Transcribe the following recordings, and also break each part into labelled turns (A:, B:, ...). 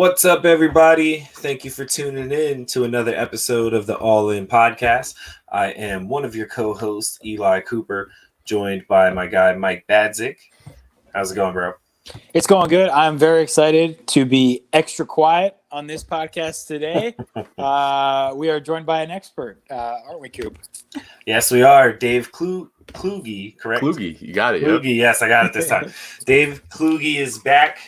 A: What's up, everybody? Thank you for tuning in to another episode of the All In Podcast. I am one of your co-hosts, Eli Cooper, joined by my guy, Mike Badzik. How's it going, bro?
B: It's going good. I'm very excited to be extra quiet on this podcast today. We are joined by an expert, aren't we, Coop?
A: Yes, we are. Dave Kluge, correct?
C: Kluge, you got it.
A: Kluge,
C: Yep.
A: yes, I got it this time. Dave Kluge is back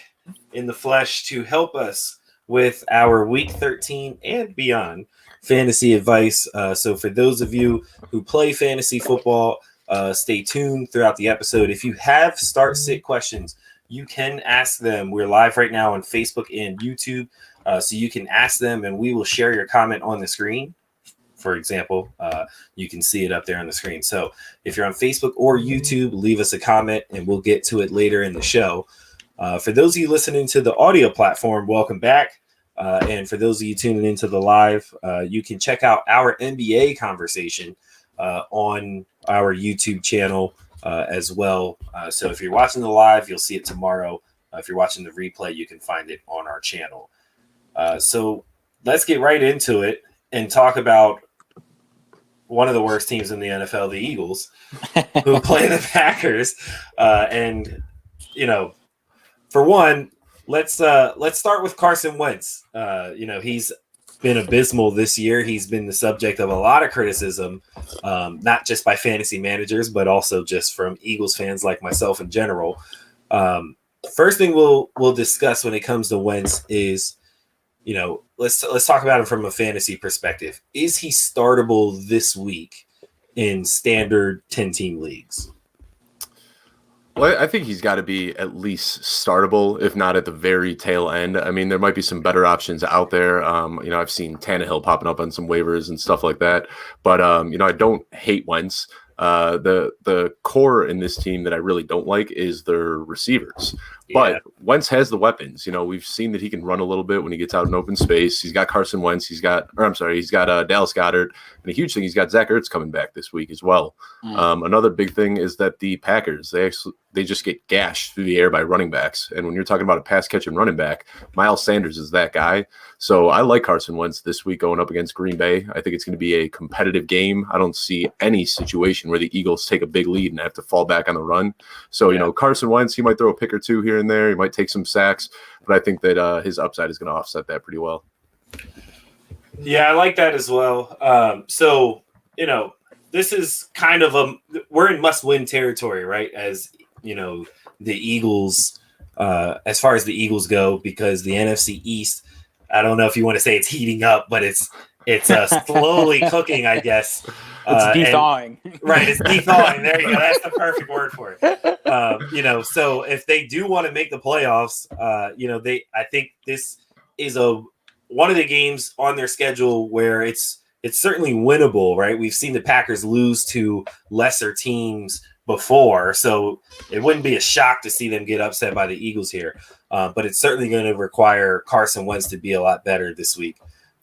A: in the flesh to help us with our Week 13 and beyond fantasy advice. So for those of you who play fantasy football, stay tuned throughout the episode. If you have start-sit questions, you can ask them. We're live right now on Facebook and YouTube, so you can ask them, and we will share your comment on the screen. For example, you can see it up there on the screen. So if you're on Facebook or YouTube, leave us a comment, and we'll get to it later in the show. For those of you listening to the audio platform, welcome back. And for those of you tuning into the live, you can check out our NBA conversation on our YouTube channel as well. So if you're watching the live, you'll see it tomorrow. If you're watching the replay, you can find it on our channel. So let's get right into it and talk about one of the worst teams in the NFL, the Eagles, who play the Packers. And, you know, for one, let's start with Carson Wentz. He's been abysmal this year. He's been the subject of a lot of criticism, not just by fantasy managers, but also just from Eagles fans like myself in general. First thing we'll discuss when it comes to Wentz is, let's talk about him from a fantasy perspective. Is he startable this week in standard 10-team leagues?
C: Well, I think he's got to be at least startable, if not at the very tail end. I mean, there might be some better options out there. I've seen Tannehill popping up on some waivers and stuff like that. But, I don't hate Wentz. The core in this team that I really don't like is their receivers. But Wentz has the weapons. We've seen that he can run a little bit when he gets out in open space. He's got Carson Wentz. He's got Dallas Goedert. And a huge thing, he's got Zach Ertz coming back this week as well. Another big thing is that the Packers, they just get gashed through the air by running backs. And when you're talking about a pass catching running back, Miles Sanders is that guy. So I like Carson Wentz this week going up against Green Bay. I think it's going to be a competitive game. I don't see any situation where the Eagles take a big lead and have to fall back on the run. So, Carson Wentz, he might throw a pick or two here and there. He might take some sacks, but I think that his upside is going to offset that pretty well.
A: Yeah, I like that as well. This is kind of we're in must-win territory, right? As the Eagles, as far as the Eagles go, because the NFC East, I don't know if you want to say it's heating up, but it's slowly cooking, I guess.
B: It's de-thawing.
A: Right, it's de-thawing. There you go. That's the perfect word for it. So if they do want to make the playoffs, I think this is one of the games on their schedule where it's certainly winnable, right? We've seen the Packers lose to lesser teams before, so it wouldn't be a shock to see them get upset by the Eagles here. But it's certainly going to require Carson Wentz to be a lot better this week.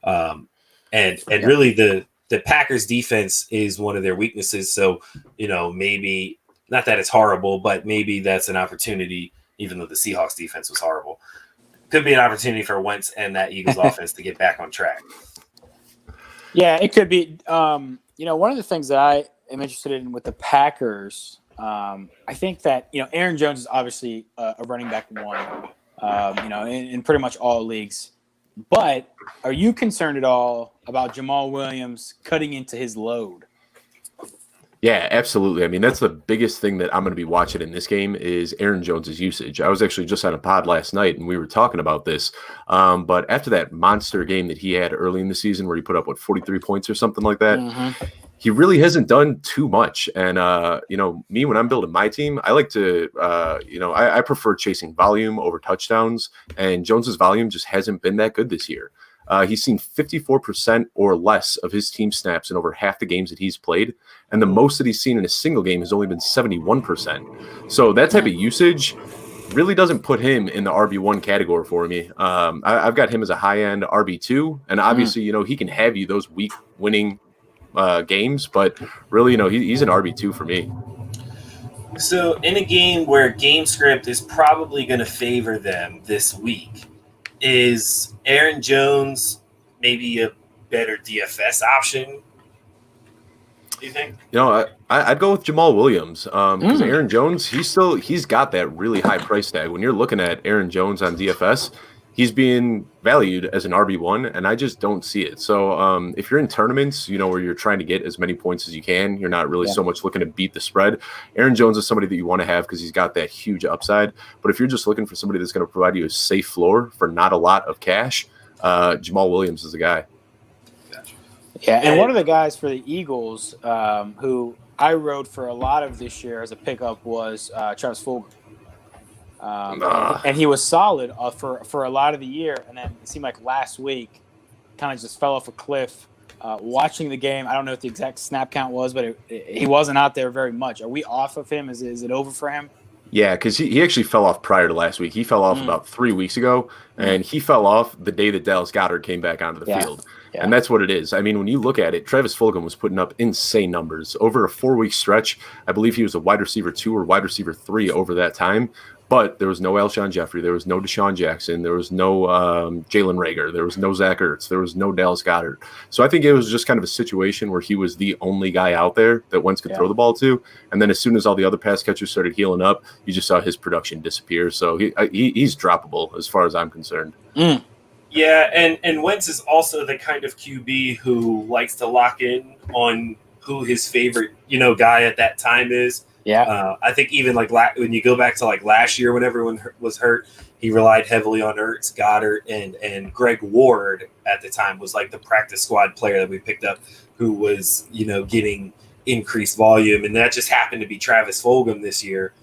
A: Really the Packers defense is one of their weaknesses. So, maybe not that it's horrible, but maybe that's an opportunity, even though the Seahawks defense was horrible. Could be an opportunity for Wentz and that Eagles offense to get back on track.
B: Yeah, it could be. One of the things that I am interested in with the Packers, I think that, Aaron Jones is obviously a running back one, in pretty much all leagues. But are you concerned at all about Jamal Williams cutting into his load?
C: Yeah, absolutely. I mean, that's the biggest thing that I'm going to be watching in this game is Aaron Jones's usage. I was actually just on a pod last night and we were talking about this. But after that monster game that he had early in the season where he put up, 43 points or something like that, he really hasn't done too much. And, me, when I'm building my team, I like to, I prefer chasing volume over touchdowns. And Jones's volume just hasn't been that good this year. He's seen 54% or less of his team snaps in over half the games that he's played. And the most that he's seen in a single game has only been 71%. So that type of usage really doesn't put him in the RB1 category for me. I've got him as a high-end RB2. And obviously, he can have you those week winning games. But really, he's an RB2 for me.
A: So in a game where game script is probably going to favor them this week, Is Aaron Jones maybe a better DFS option? Do you think?
C: I'd go with Jamal Williams because Aaron Jones, he's got that really high price tag. When you're looking at Aaron Jones on DFS, he's being valued as an RB1, and I just don't see it. So if you're in tournaments, where you're trying to get as many points as you can, you're not really so much looking to beat the spread. Aaron Jones is somebody that you want to have because he's got that huge upside. But if you're just looking for somebody that's going to provide you a safe floor for not a lot of cash, Jamal Williams is the guy.
B: Yeah, and one of the guys for the Eagles who I rode for a lot of this year as a pickup was Travis Fulgham. And he was solid for a lot of the year, and then it seemed like last week kind of just fell off a cliff. Watching the game, I don't know what the exact snap count was, but he wasn't out there very much. Are we off of him? Is it over for him?
C: Yeah, because he actually fell off prior to last week. He fell off about 3 weeks ago, and he fell off the day that Dallas Goedert came back onto the field. Yeah. And that's what it is. I mean, when you look at it, Travis Fulgham was putting up insane numbers. Over a 4-week stretch, I believe he was a wide receiver 2 or wide receiver 3 over that time. But there was no Alshon Jeffrey. There was no Deshaun Jackson. There was no Jalen Reagor. There was no Zach Ertz. There was no Dallas Goedert. So I think it was just kind of a situation where he was the only guy out there that Wentz could throw the ball to. And then as soon as all the other pass catchers started healing up, you just saw his production disappear. So he's droppable as far as I'm concerned.
A: Yeah, and Wentz is also the kind of QB who likes to lock in on who his favorite, guy at that time is.
B: Yeah,
A: I think even when you go back to last year when everyone was hurt, he relied heavily on Ertz, Goddard, and Greg Ward at the time was the practice squad player that we picked up who was getting increased volume, and that just happened to be Travis Fulgham this year.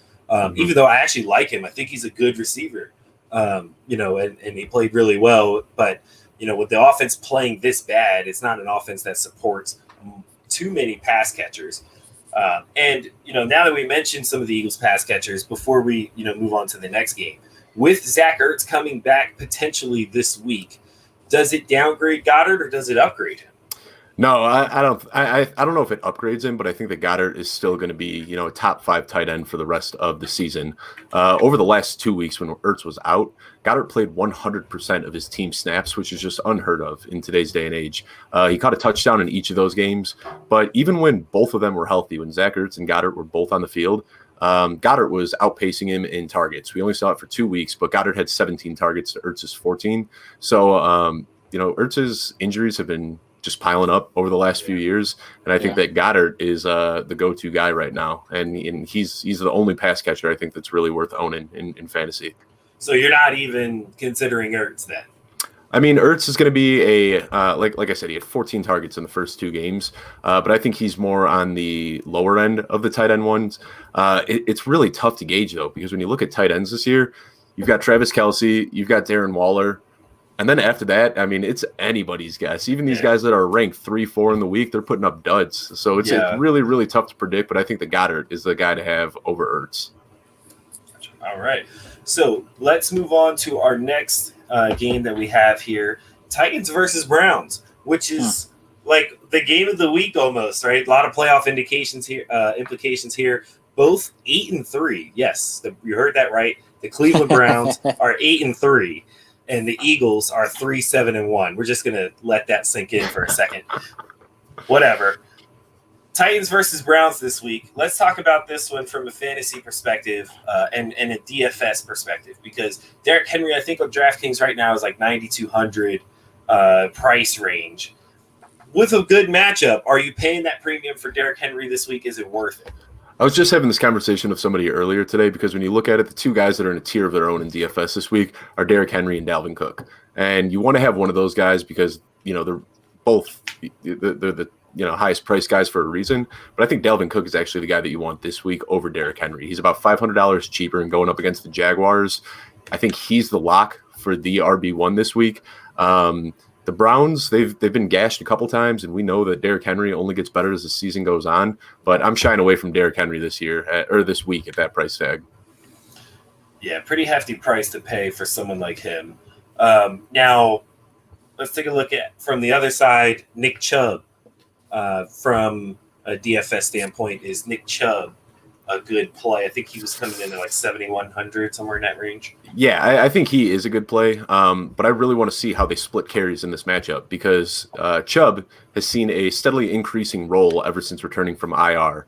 A: Even though I actually like him, I think he's a good receiver. And he played really well, but with the offense playing this bad, it's not an offense that supports too many pass catchers. And now that we mentioned some of the Eagles pass catchers, before we move on to the next game, with Zach Ertz coming back potentially this week, does it downgrade Goddard or does it upgrade him?
C: No, I don't know if it upgrades him, but I think that Goddard is still going to be, a top 5 tight end for the rest of the season. Over the last 2 weeks when Ertz was out, Goddard played 100% of his team snaps, which is just unheard of in today's day and age. He caught a touchdown in each of those games, but even when both of them were healthy, when Zach Ertz and Goddard were both on the field, Goddard was outpacing him in targets. We only saw it for 2 weeks, but Goddard had 17 targets to Ertz's 14. So, Ertz's injuries have been just piling up over the last few years. And I think that Goddard is the go-to guy right now. And he's the only pass catcher I think that's really worth owning in fantasy.
A: So you're not even considering Ertz then?
C: I mean, Ertz is going to be like I said, he had 14 targets in the first 2 games. But I think he's more on the lower end of the tight end ones. It's really tough to gauge, though, because when you look at tight ends this year, you've got Travis Kelce, you've got Darren Waller. And then after that, I mean, it's anybody's guess. Even these guys that are ranked 3-4 in the week, they're putting up duds. So it's really, really tough to predict. But I think the Goddard is the guy to have over Ertz.
A: All right. So let's move on to our next game that we have here. Titans versus Browns, which is like the game of the week almost, right? A lot of playoff implications here. Both 8-3. Yes, you heard that right. The Cleveland Browns are 8-3. And the Eagles are 3-7-1. We're just gonna let that sink in for a second. Whatever. Titans versus Browns this week. Let's talk about this one from a fantasy perspective and a DFS perspective, because Derrick Henry, I think on DraftKings right now is 9,200 price range. With a good matchup, are you paying that premium for Derrick Henry this week? Is it worth it?
C: I was just having this conversation with somebody earlier today, because when you look at it, the 2 guys that are in a tier of their own in DFS this week are Derrick Henry and Dalvin Cook. And you want to have one of those guys because, they're both the highest priced guys for a reason. But I think Dalvin Cook is actually the guy that you want this week over Derrick Henry. He's about $500 cheaper and going up against the Jaguars. I think he's the lock for the RB1 this week. The Browns, they've been gashed a couple times, and we know that Derrick Henry only gets better as the season goes on. But I'm shying away from Derrick Henry this week at that price tag.
A: Yeah, pretty hefty price to pay for someone like him. Now, let's take a look at from the other side. Nick Chubb, from a DFS standpoint, is Nick Chubb a good play. I think he was coming in at like 7,100, somewhere in that range.
C: Yeah, I think he is a good play, but I really want to see how they split carries in this matchup because Chubb has seen a steadily increasing role ever since returning from IR.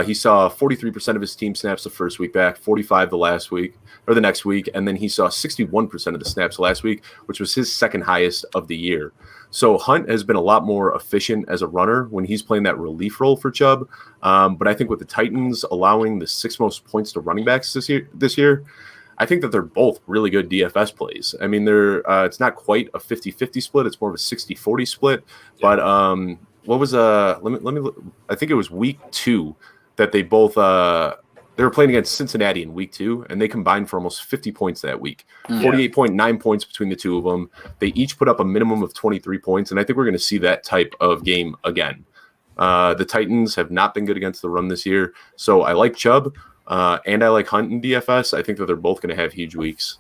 C: He saw 43% of his team snaps the first week back, 45 the next week, and then he saw 61% of the snaps last week, which was his second highest of the year. So Hunt has been a lot more efficient as a runner when he's playing that relief role for Chubb. But I think with the Titans allowing the 6th most points to running backs this year, I think that they're both really good DFS plays. I mean, it's not quite a 50-50 split. It's more of a 60-40 split. Yeah. But what was let me look. I think it was week 2 that they both they were playing against Cincinnati in week 2, and they combined for almost 50 points that week. 48.9 points between the two of them. They each put up a minimum of 23 points, and I think we're going to see that type of game again. The Titans have not been good against the run this year, so I like Chubb. And I like Hunt in DFS. I think that they're both going to have huge weeks.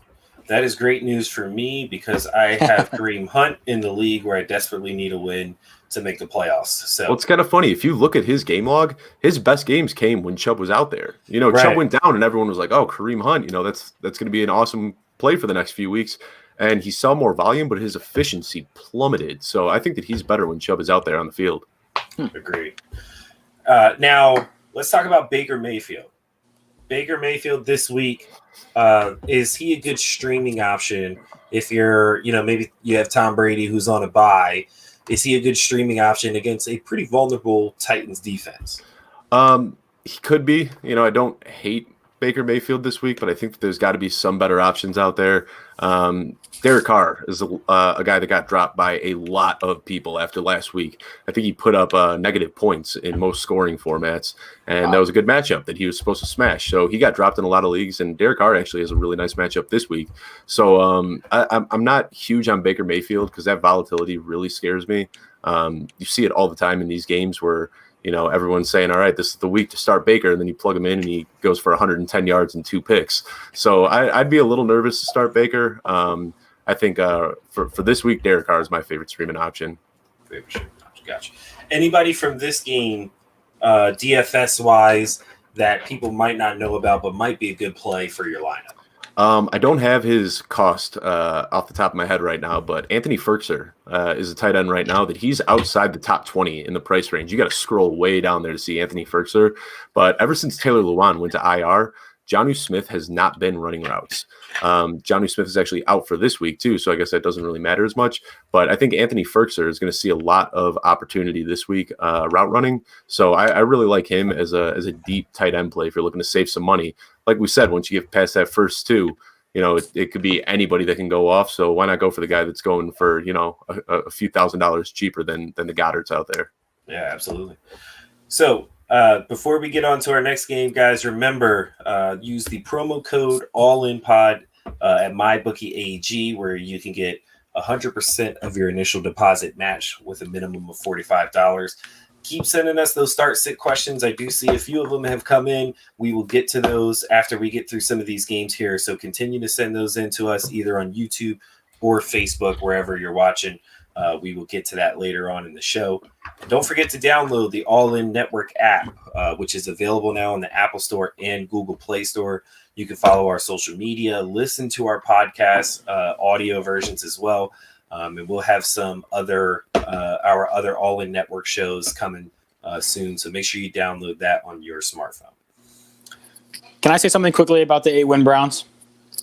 A: That is great news for me because I have Kareem Hunt in the league where I desperately need a win to make the playoffs. So
C: well, it's kind of funny. If you look at his game log, his best games came when Chubb was out there. Right. Chubb went down and everyone was like, oh, Kareem Hunt, that's going to be an awesome play for the next few weeks. And he saw more volume, but his efficiency plummeted. So I think that he's better when Chubb is out there on the field.
A: Agreed. Now, let's talk about Baker Mayfield. Baker Mayfield this week, is he a good streaming option if you're, maybe you have Tom Brady who's on a bye? Is he a good streaming option against a pretty vulnerable Titans defense?
C: He could be. I don't hate Baker Mayfield this week, but I think that there's got to be some better options out there. Derek Carr is a guy that got dropped by a lot of people after last week. I think he put up negative points in most scoring formats, and that was a good matchup that he was supposed to smash. So he got dropped in a lot of leagues, and Derek Carr actually has a really nice matchup this week. So I'm not huge on Baker Mayfield because that volatility really scares me. You see it all the time in these games where everyone's saying, all right, this is the week to start Baker. And then you plug him in and he goes for 110 yards and 2 picks. So I'd be a little nervous to start Baker. I think for this week, Derek Carr is my favorite streaming option.
A: Gotcha. Anybody from this game, DFS-wise, that people might not know about but might be a good play for your lineup?
C: I don't have his cost off the top of my head right now, but Anthony Ferkser is a tight end right now that he's outside the top 20 in the price range. You got to scroll way down there to see Anthony Ferkser. But ever since Taylor Lewan went to IR, Jonnu Smith has not been running routes. Jonnu Smith is actually out for this week too, so I guess that doesn't really matter as much. But I think Anthony Ferkser is going to see a lot of opportunity this week route running. So I really like him as a deep tight end play if you're looking to save some money. Like we said, once you get past that first 2, it could be anybody that can go off. So why not go for the guy that's going for a few $1,000s cheaper than the Goddards out there?
A: Yeah, absolutely. So before we get on to our next game, guys, remember, use the promo code ALLINPOD at MyBookieAG, where you can get 100% of your initial deposit match with a minimum of $45. Keep sending us those start-sit questions. I do see a few of them have come in. We will get to those after we get through some of these games here. So continue to send those in to us either on YouTube or Facebook, wherever you're watching. We will get to that later on in the show. Don't forget to download the All In Network app, which is available now in the Apple Store and Google Play Store. You can follow our social media, listen to our podcast, audio versions as well. And we'll have some our other All In Network shows coming soon. So make sure you download that on your smartphone.
B: Can I say something quickly about the 8-win Browns?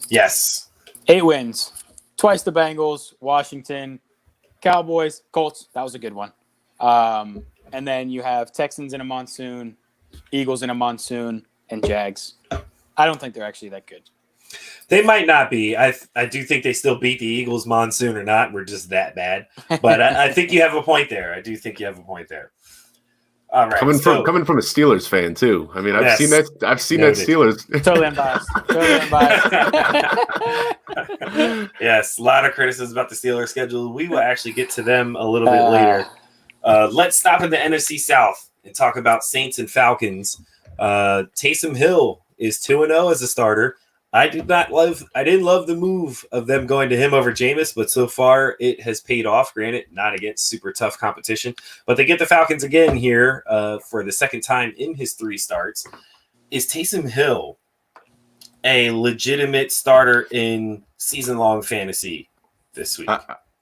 A: Yes.
B: 8 wins. Twice the Bengals, Washington, Cowboys, Colts. That was a good one. And then you have Texans in a monsoon, Eagles in a monsoon, and Jags. I don't think they're actually that good.
A: They might not be. I do think they still beat the Eagles monsoon or not. We're just that bad. But I think you have a point there. I do think you have a point there. All right.
C: Coming from a Steelers fan too. I mean, I've seen that Steelers.
B: Totally unbiased.
A: Yes, a lot of criticism about the Steelers schedule. We will actually get to them a little bit later. Let's stop in the NFC South and talk about Saints and Falcons. Taysom Hill is 2-0 as a starter. I didn't love the move of them going to him over Jameis, but so far it has paid off. Granted, not against super tough competition, but they get the Falcons again here for the second time in his 3 starts. is Taysom Hill a legitimate starter in season-long fantasy this week?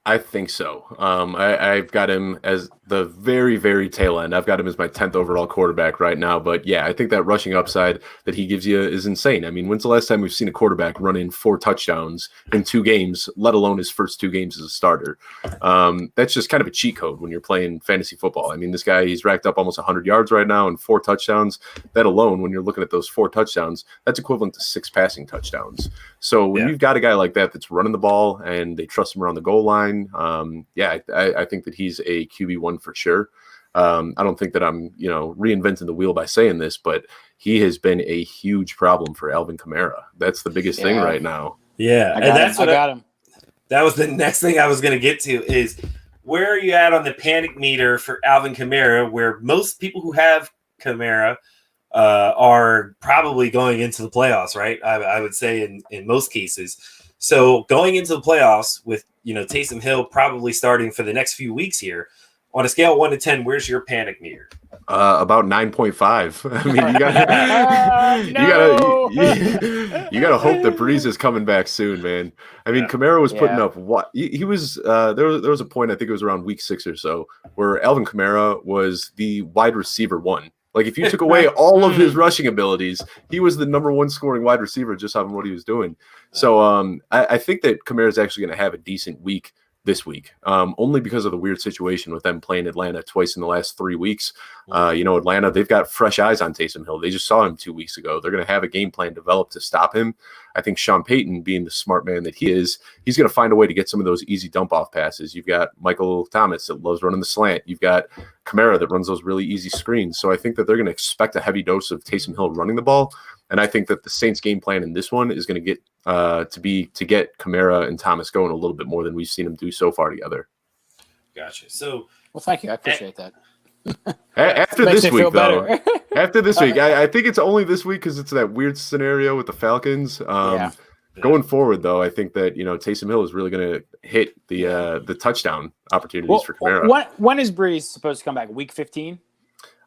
C: I think so. I've got him as the very, very tail end. I've got him as my 10th overall quarterback right now. But yeah, I think that rushing upside that he gives you is insane. I mean, when's the last time we've seen a quarterback run in 4 touchdowns in 2 games, let alone his first 2 games as a starter? That's just kind of a cheat code when you're playing fantasy football. I mean, this guy, he's racked up almost 100 yards right now and 4 touchdowns. That alone, when you're looking at those 4 touchdowns, that's equivalent to 6 passing touchdowns. So when you've got a guy like that that's running the ball and they trust him around the goal line, I think that he's a QB1 for sure. I don't think that I'm, reinventing the wheel by saying this, but he has been a huge problem for Alvin Kamara. That's the biggest thing right now.
A: Yeah,
B: I got him.
A: That was the next thing I was going to get to is where are you at on the panic meter for Alvin Kamara, where most people who have Kamara are probably going into the playoffs, right? I would say in most cases. So going into the playoffs with, Taysom Hill probably starting for the next few weeks here, on a scale of 1 to 10, where's your panic meter?
C: About 9.5. I mean, you gotta hope that Breeze is coming back soon, man. I mean, Kamara was putting up what he was. There was a point, I think it was around week 6 or so, where Alvin Kamara was the wide receiver 1. Like if you took away all of his rushing abilities, he was the number 1 scoring wide receiver just on what he was doing. So I think that Kamara is actually going to have a decent week this week, only because of the weird situation with them playing Atlanta twice in the last 3 weeks. Atlanta, they've got fresh eyes on Taysom Hill. They just saw him 2 weeks ago. They're going to have a game plan developed to stop him. I think Sean Payton, being the smart man that he is, he's going to find a way to get some of those easy dump-off passes. You've got Michael Thomas that loves running the slant. You've got Kamara that runs those really easy screens. So I think that they're going to expect a heavy dose of Taysom Hill running the ball. And I think that the Saints' game plan in this one is going to get to get Kamara and Thomas going a little bit more than we've seen them do so far together.
A: Gotcha. So,
B: well, thank you. I appreciate that.
C: After this week, though, after this week, I think it's only this week because it's that weird scenario with the Falcons. Going forward, though, I think that Taysom Hill is really going to hit the touchdown opportunities for Kamara.
B: When is Breeze supposed to come back? Week 15.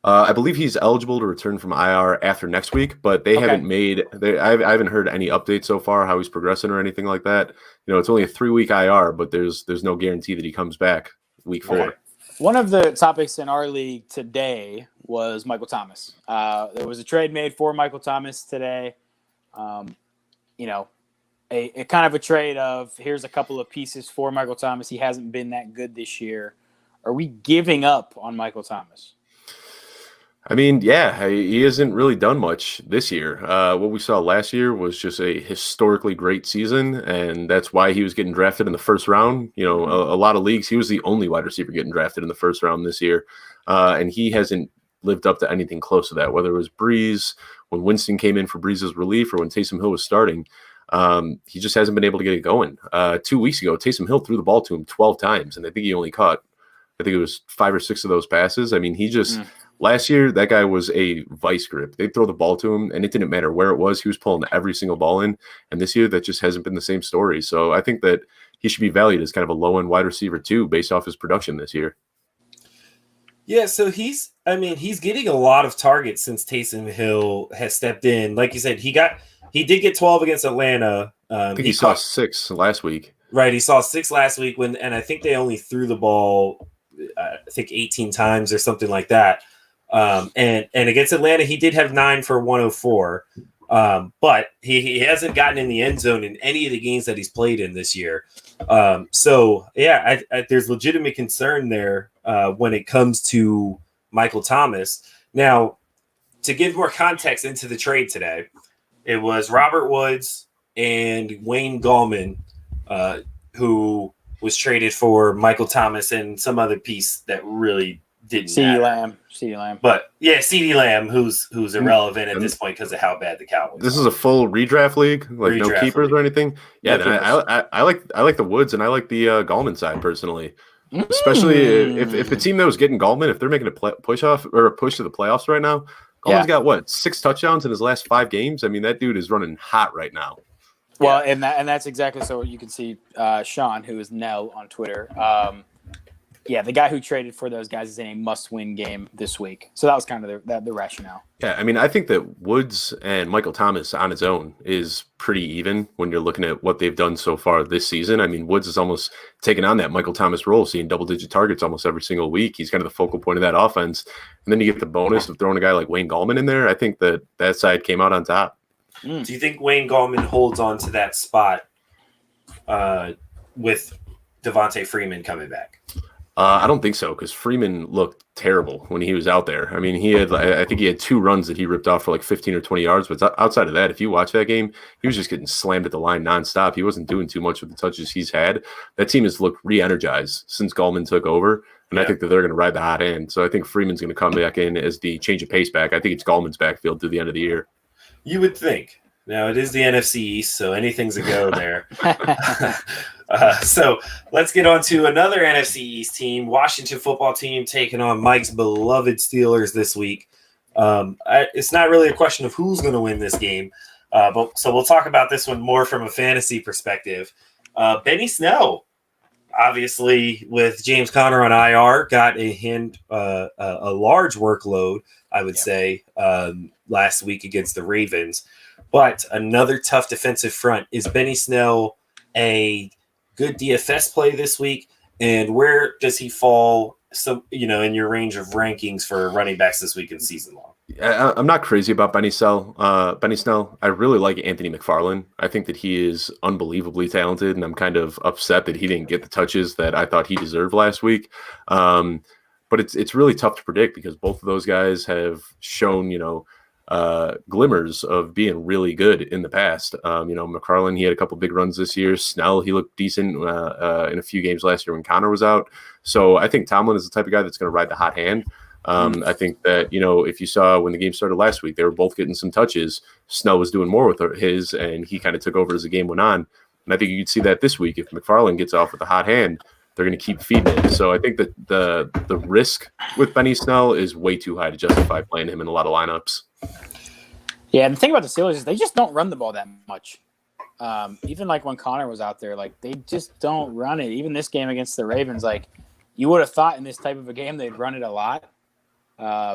C: I believe he's eligible to return from IR after next week, but they haven't made. I haven't heard any updates so far how he's progressing or anything like that. It's only a 3-week IR, but there's no guarantee that he comes back week 4.
B: Okay. One of the topics in our league today was Michael Thomas. There was a trade made for Michael Thomas today. A kind of a trade of here's a couple of pieces for Michael Thomas. He hasn't been that good this year. Are we giving up on Michael Thomas?
C: I mean, yeah, he hasn't really done much this year. What we saw last year was just a historically great season, and that's why he was getting drafted in the first round. A lot of leagues, he was the only wide receiver getting drafted in the first round this year, and he hasn't lived up to anything close to that, whether it was Breeze, when Winston came in for Breeze's relief, or when Taysom Hill was starting. He just hasn't been able to get it going. 2 weeks ago, Taysom Hill threw the ball to him 12 times, and I think he only caught, 5 or 6 of those passes. I mean, he just... Last year, that guy was a vice grip. They'd throw the ball to him, and it didn't matter where it was. He was pulling every single ball in. And this year, that just hasn't been the same story. So I think that he should be valued as kind of a low-end wide receiver, too, based off his production this year.
A: Yeah, so he's getting a lot of targets since Taysom Hill has stepped in. Like you said, he did get 12 against Atlanta.
C: I think he saw 6 last week.
A: Right, he saw 6 last week, and I think they only threw the ball, 18 times or something like that. And against Atlanta, he did have 9 for 104, but he hasn't gotten in the end zone in any of the games that he's played in this year. There's legitimate concern there when it comes to Michael Thomas. Now, to give more context into the trade today, it was Robert Woods and Wayne Gallman who was traded for Michael Thomas and some other piece that really didn't matter.
B: CeeDee Lamb.
A: But yeah, CeeDee Lamb, who's irrelevant at this point because of how bad the Cowboys.
C: This is a full redraft league, like no keepers or anything. Yeah, I like the Woods and I like the Gallman side personally, especially if the team that was getting Gallman, if they're making a push to the playoffs right now. Gallman's got 6 touchdowns in his last 5 games. I mean, that dude is running hot right now.
B: Well, and that's exactly so. You can see Sean, who is Nell on Twitter. the guy who traded for those guys is in a must-win game this week. So that was kind of the rationale.
C: Yeah, I mean, I think that Woods and Michael Thomas on his own is pretty even when you're looking at what they've done so far this season. I mean, Woods has almost taken on that Michael Thomas role, seeing double-digit targets almost every single week. He's kind of the focal point of that offense. And then you get the bonus of throwing a guy like Wayne Gallman in there. I think that side came out on top.
A: Do you think Wayne Gallman holds on to that spot with Devontae Freeman coming back?
C: I don't think so, because Freeman looked terrible when he was out there. I mean, I think he had 2 runs that he ripped off for like 15 or 20 yards. But outside of that, if you watch that game, he was just getting slammed at the line nonstop. He wasn't doing too much with the touches he's had. That team has looked re-energized since Gallman took over. And I think that they're going to ride the hot end. So I think Freeman's going to come back in as the change of pace back. I think it's Gallman's backfield through the end of the year.
A: You would think. Now, it is the NFC East, so anything's a go there. So let's get on to another NFC East team, Washington football team, taking on Mike's beloved Steelers this week. It's not really a question of who's going to win this game, so we'll talk about this one more from a fantasy perspective. Benny Snell, obviously, with James Conner on IR, got a large workload, I would say, last week against the Ravens. But another tough defensive front. Is Benny Snell a good DFS play this week? And where does he fall, in your range of rankings for running backs this week in season long?
C: I'm not crazy about Benny Snell. I really like Anthony McFarland. I think that he is unbelievably talented, and I'm kind of upset that he didn't get the touches that I thought he deserved last week. But it's really tough to predict because both of those guys have shown, glimmers of being really good in the past. McFarland, he had a couple big runs this year. Snell, he looked decent in a few games last year when Connor was out. So I think Tomlin is the type of guy that's going to ride the hot hand. I think that, if you saw when the game started last week, they were both getting some touches. Snell was doing more with his, and he kind of took over as the game went on. And I think you could see that this week. If McFarland gets off with a hot hand, they're going to keep feeding it. So I think that the risk with Benny Snell is way too high to justify playing him in a lot of lineups.
B: Yeah, and the thing about the Steelers is they just don't run the ball that much. Even like when Connor was out there, like they just don't run it. Even this game against the Ravens, like you would have thought in this type of a game they'd run it a lot,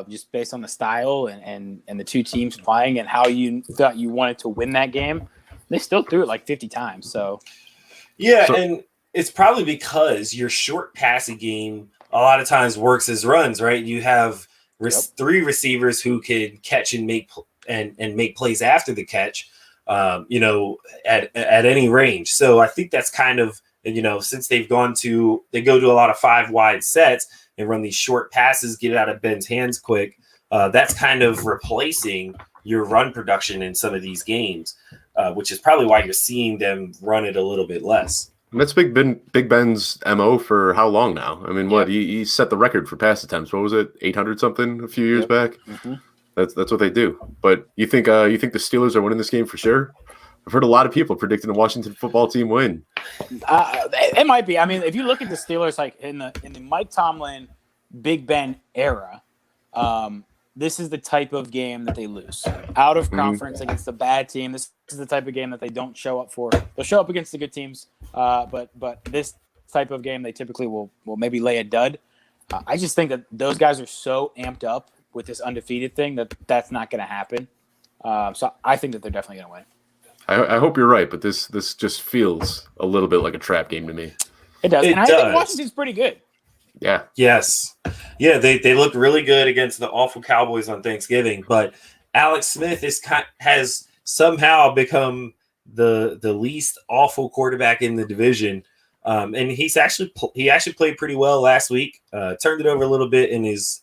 B: just based on the style and the two teams playing and how you thought you wanted to win that game. They still threw it like 50 times. So
A: and it's probably because your short passing game a lot of times works as runs, right? You have 3 receivers who can catch and make make plays after the catch, at any range. So I think that's kind of, since they go to a lot of 5 wide sets and run these short passes, get it out of Ben's hands quick. That's kind of replacing your run production in some of these games, which is probably why you're seeing them run it a little bit less.
C: And that's Big Ben's MO for how long now? I mean, he set the record for pass attempts. What was it, 800 something a few years back?
B: Mm-hmm.
C: That's what they do. But you think the Steelers are winning this game for sure? I've heard a lot of people predicting the Washington football team win.
B: It might be. I mean, if you look at the Steelers, like in the Mike Tomlin, Big Ben era, this is the type of game that they lose out of conference against a bad team. This is the type of game that they don't show up for. They'll show up against the good teams, but this type of game they typically will maybe lay a dud. I just think that those guys are so amped up with this undefeated thing that's not going to happen. So I think that they're definitely going to win.
C: I hope you're right, but this just feels a little bit like a trap game to me.
B: It does. I think Washington's pretty good.
C: Yeah.
A: Yes. Yeah, they looked really good against the awful Cowboys on Thanksgiving, but Alex Smith has somehow become the least awful quarterback in the division. And he actually played pretty well last week. Turned it over a little bit in his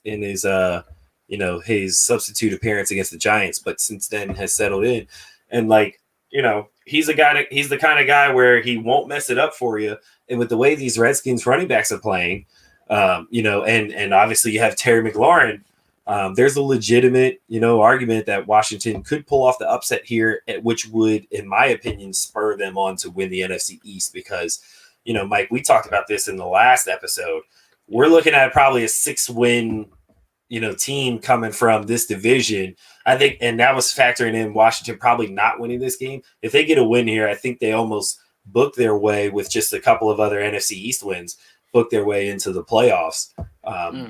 A: substitute appearance against the Giants, but since then has settled in. And he's the kind of guy where he won't mess it up for you. And with the way these Redskins running backs are playing, and obviously you have Terry McLaurin, there's a legitimate, argument that Washington could pull off the upset here, which would, in my opinion, spur them on to win the NFC East because, Mike, we talked about this in the last episode. We're looking at probably a 6-win, team coming from this division. I think, and that was factoring in Washington probably not winning this game. If they get a win here, I think they almost book their way with just a couple of other NFC East wins. book their way into the playoffs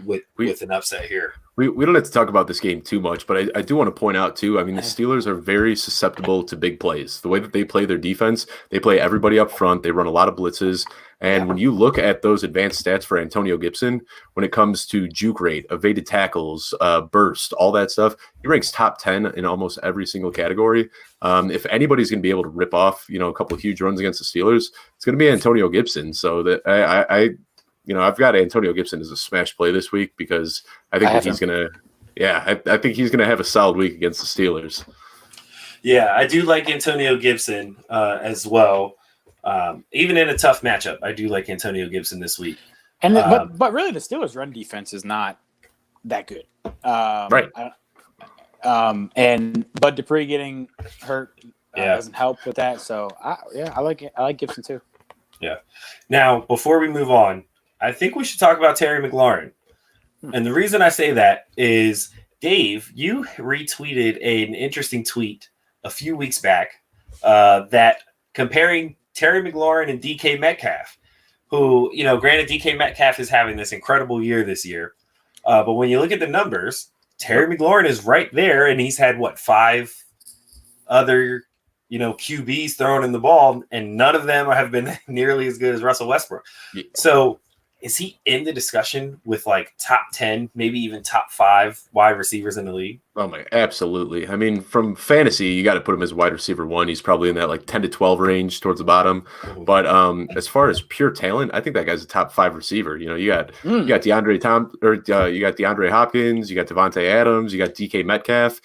A: with an upset here.
C: We don't have to talk about this game too much, but I do want to point out too, I mean, the Steelers are very susceptible to big plays. The way that they play their defense, they play everybody up front. They run a lot of blitzes. And when you look at those advanced stats for Antonio Gibson, when it comes to juke rate, evaded tackles, burst, all that stuff, he ranks top 10 in almost every single category. If anybody's going to be able to rip off, a couple of huge runs against the Steelers, it's going to be Antonio Gibson. So that I've got Antonio Gibson as a smash play this week because I think I think he's going to have a solid week against the Steelers.
A: Yeah, I do like Antonio Gibson as well. Even in a tough matchup, I do like Antonio Gibson this week.
B: And but really, the Steelers' run defense is not that good,
C: right?
B: And Bud Dupree getting hurt doesn't help with that. So I like Gibson too.
A: Yeah. Now, before we move on, I think we should talk about Terry McLaurin. And the reason I say that is, Dave, you retweeted an interesting tweet a few weeks back that comparing Terry McLaurin and DK Metcalf, who, granted DK Metcalf is having this incredible year this year. But when you look at the numbers, Terry McLaurin is right there, and he's had, 5 other QBs throwing in the ball, and none of them have been nearly as good as Russell Westbrook. Yeah. So is he in the discussion with top 10, maybe even top 5 wide receivers in the league?
C: Oh my, absolutely. I mean, from fantasy, you got to put him as wide receiver 1. He's probably in that 10 to 12 range towards the bottom. Mm-hmm. But as far as pure talent, I think that guy's a top 5 receiver. You got DeAndre you got DeAndre Hopkins, you got Devontae Adams, you got DK Metcalf.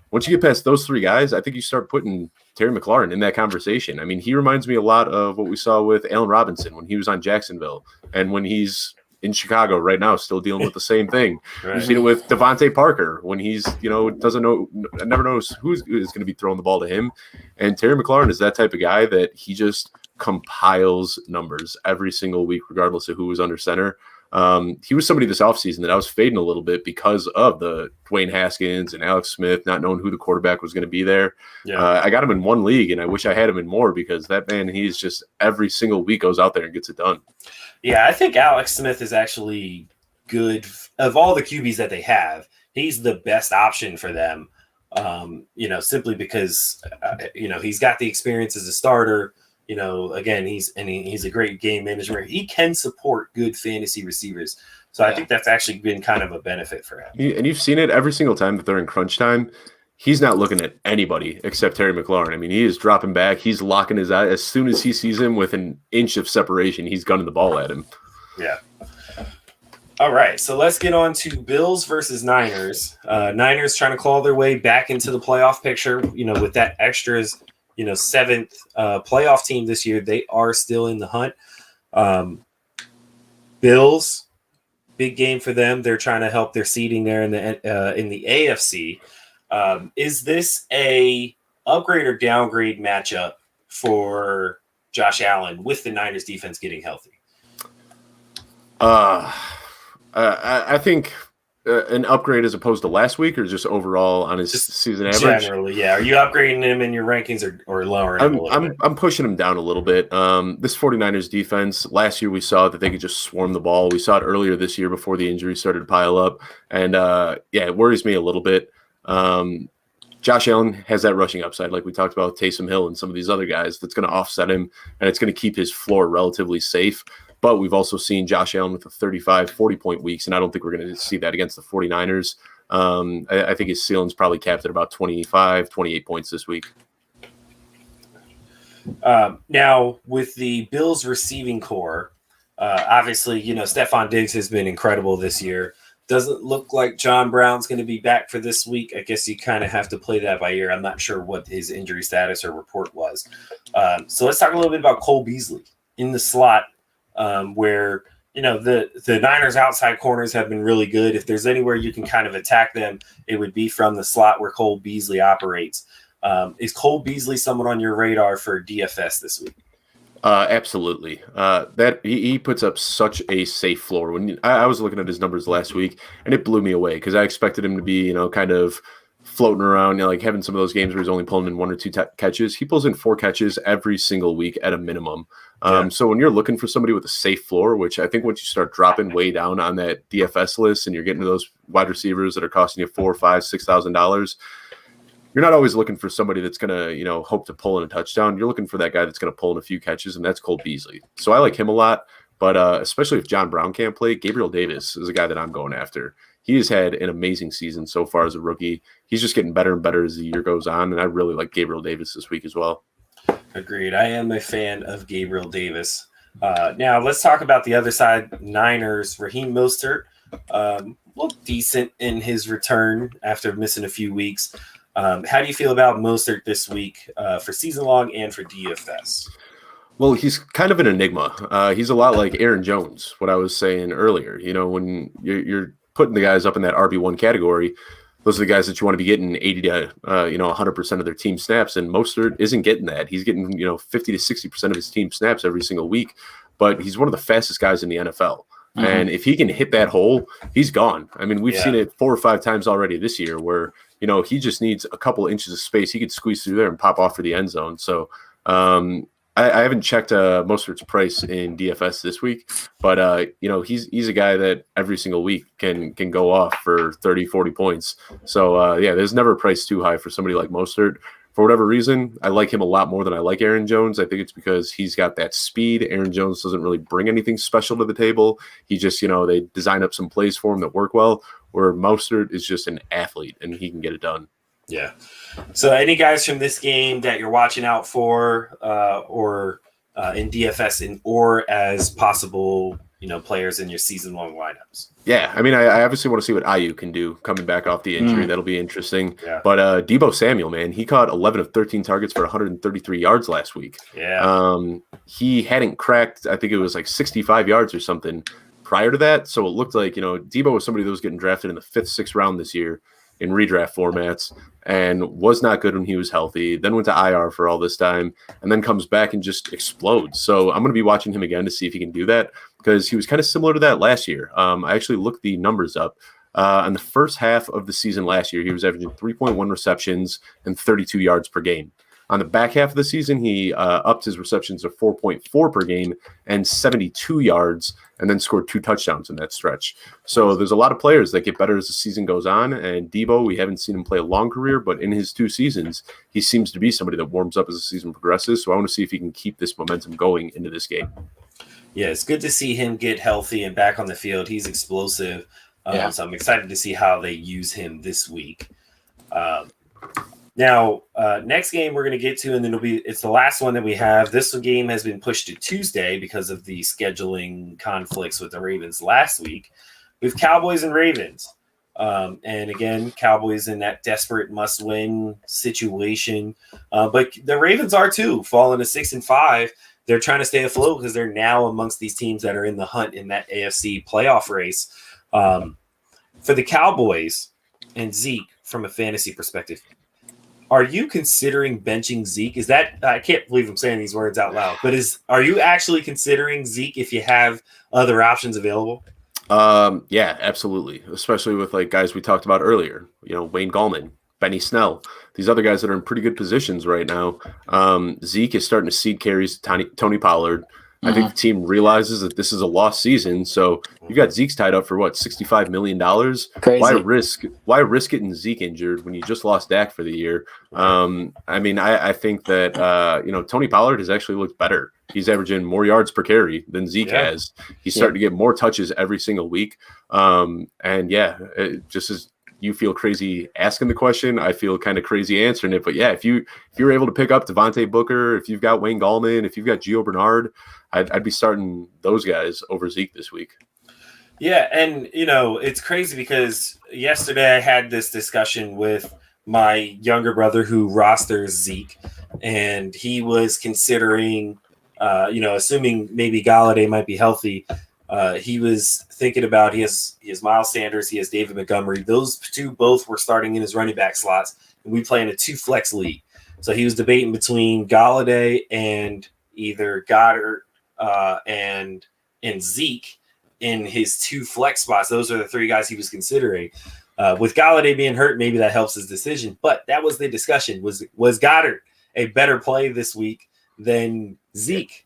C: Once you get past those 3 guys, I think you start putting Terry McLaurin in that conversation. I mean, he reminds me a lot of what we saw with Allen Robinson when he was on Jacksonville and when he's in Chicago right now, still dealing with the same thing. Right. You've seen it with Devontae Parker when he's, never knows who is going to be throwing the ball to him. And Terry McLaurin is that type of guy that he just compiles numbers every single week, regardless of who was under center. He was somebody this offseason that I was fading a little bit because of the Dwayne Haskins and Alex Smith not knowing who the quarterback was going to be there. Yeah. I got him in 1 league, and I wish I had him in more because that man, he's just every single week goes out there and gets it done.
A: Yeah, I think Alex Smith is actually good. Of all the QBs that they have, he's the best option for them, simply because, he's got the experience as a starter. Again, he's a great game manager. He can support good fantasy receivers. So I think that's actually been kind of a benefit for him.
C: And you've seen it every single time that they're in crunch time. He's not looking at anybody except Terry McLaurin. I mean, he is dropping back. He's locking his eye. As soon as he sees him with an inch of separation, he's gunning the ball at him.
A: Yeah. All right, so let's get on to Bills versus Niners. Niners trying to claw their way back into the playoff picture, with that extras – 7th playoff team this year. They are still in the hunt. Bills, big game for them. They're trying to help their seeding there in the AFC. Is this a upgrade or downgrade matchup for Josh Allen with the Niners defense getting healthy?
C: I think an upgrade as opposed to last week, or just overall on his season average?
A: Generally, yeah. Are you upgrading him in your rankings or lowering him
C: I'm pushing him down a little bit. This 49ers defense, last year we saw that they could just swarm the ball. We saw it earlier this year before the injuries started to pile up. And, it worries me a little bit. Josh Allen has that rushing upside, like we talked about with Taysom Hill and some of these other guys, that's going to offset him, and it's going to keep his floor relatively safe. But we've also seen Josh Allen with the 35, 40-point weeks, and I don't think we're going to see that against the 49ers. I think his ceiling's probably capped at about 25, 28 points this week.
A: Now, with the Bills receiving core, obviously, Stephon Diggs has been incredible this year. Doesn't look like John Brown's going to be back for this week. I guess you kind of have to play that by ear. I'm not sure what his injury status or report was. So let's talk a little bit about Cole Beasley in the slot. Where the Niners outside corners have been really good. If there's anywhere you can kind of attack them, it would be from the slot where Cole Beasley operates. Is Cole Beasley someone on your radar for DFS this week?
C: Absolutely. That he puts up such a safe floor. When I was looking at his numbers last week, and it blew me away because I expected him to be, kind of floating around, like having some of those games where he's only pulling in 1 or 2 catches. He pulls in 4 catches every single week at a minimum. So when you're looking for somebody with a safe floor, which I think once you start dropping way down on that DFS list and you're getting to those wide receivers that are costing you $4,000, $5,000, $6,000, you're not always looking for somebody that's going to, hope to pull in a touchdown. You're looking for that guy that's going to pull in a few catches, and that's Cole Beasley. So I like him a lot, but especially if John Brown can't play, Gabriel Davis is a guy that I'm going after. He has had an amazing season so far as a rookie. He's just getting better and better as the year goes on, and I really like Gabriel Davis this week as well.
A: Agreed. I am a fan of Gabriel Davis. Now, let's talk about the other side, Niners. Raheem Mostert looked decent in his return after missing a few weeks. How do you feel about Mostert this week for season long and for DFS?
C: Well, he's kind of an enigma. He's a lot like Aaron Jones, what I was saying earlier. When you're putting the guys up in that RB1 category, those are the guys that you want to be getting 80 to 100% of their team snaps, and Mostert isn't getting that. He's getting 50 to 60% of his team snaps every single week, but he's one of the fastest guys in the NFL. Mm-hmm. And if he can hit that hole, he's gone. I mean, we've seen it 4 or 5 times already this year where he just needs a couple inches of space. He could squeeze through there and pop off for the end zone. So I haven't checked Mostert's price in DFS this week, but he's a guy that every single week can go off for 30, 40 points. So there's never a price too high for somebody like Mostert. For whatever reason, I like him a lot more than I like Aaron Jones. I think it's because he's got that speed. Aaron Jones doesn't really bring anything special to the table. He just, they design up some plays for him that work well, where Mostert is just an athlete and he can get it done.
A: Yeah. So any guys from this game that you're watching out for or in DFS or as possible, players in your season-long lineups?
C: Yeah, I mean, I obviously want to see what Ayuk can do coming back off the injury. That'll be interesting. Yeah. But Deebo Samuel, man, he caught 11 of 13 targets for 133 yards last week.
A: Yeah.
C: He hadn't cracked, I think it was like 65 yards or something prior to that. So it looked like, Deebo was somebody that was getting drafted in the 5th, 6th round this year in redraft formats and was not good when he was healthy, then went to IR for all this time, and then comes back and just explodes. So I'm going to be watching him again to see if he can do that because he was kind of similar to that last year. I actually looked the numbers up. In the first half of the season last year, he was averaging 3.1 receptions and 32 yards per game. On the back half of the season, he upped his receptions to 4.4 per game and 72 yards, and then scored 2 touchdowns in that stretch. So there's a lot of players that get better as the season goes on, and Deebo, we haven't seen him play a long career, but in his 2 seasons, he seems to be somebody that warms up as the season progresses. So I want to see if he can keep this momentum going into this game. Yeah,
A: it's good to see him get healthy and back on the field. He's explosive. So I'm excited to see how they use him this week. Now, next game we're going to get to, and then it's the last one that we have. This game has been pushed to Tuesday because of the scheduling conflicts with the Ravens last week. We have Cowboys and Ravens. And again, Cowboys in that desperate must-win situation. But the Ravens are too, falling to 6-5. They're trying to stay afloat because they're now amongst these teams that are in the hunt in that AFC playoff race. For the Cowboys and Zeke, from a fantasy perspective, are you considering benching Zeke? Is that, I can't believe I'm saying these words out loud, but are you actually considering Zeke if you have other options available?
C: Yeah, absolutely. Especially with like guys we talked about earlier, Wayne Gallman, Benny Snell, these other guys that are in pretty good positions right now. Zeke is starting to cede carries to Tony Pollard. I think the team realizes that this is a lost season. So you got Zeke's tied up for what, $65 million?
B: Crazy.
C: Why risk getting Zeke injured when you just lost Dak for the year? I mean, I think that, Tony Pollard has actually looked better. He's averaging more yards per carry than Zeke has. He's starting to get more touches every single week. It just as you feel crazy asking the question, I feel kind of crazy answering it. But yeah, if you're able to pick up Devontae Booker, if you've got Wayne Gallman, if you've got Gio Bernard, I'd be starting those guys over Zeke this week.
A: Yeah, and it's crazy because yesterday I had this discussion with my younger brother who rosters Zeke, and he was considering, assuming maybe Galladay might be healthy. He was thinking about he has Miles Sanders, he has David Montgomery. Those two both were starting in his running back slots, and we play in a 2-flex league. So he was debating between Galladay and either Goddard and Zeke in his 2 flex spots. Those are the 3 guys he was considering. With Galladay being hurt, maybe that helps his decision. But that was the discussion. Was Goddard a better play this week than Zeke?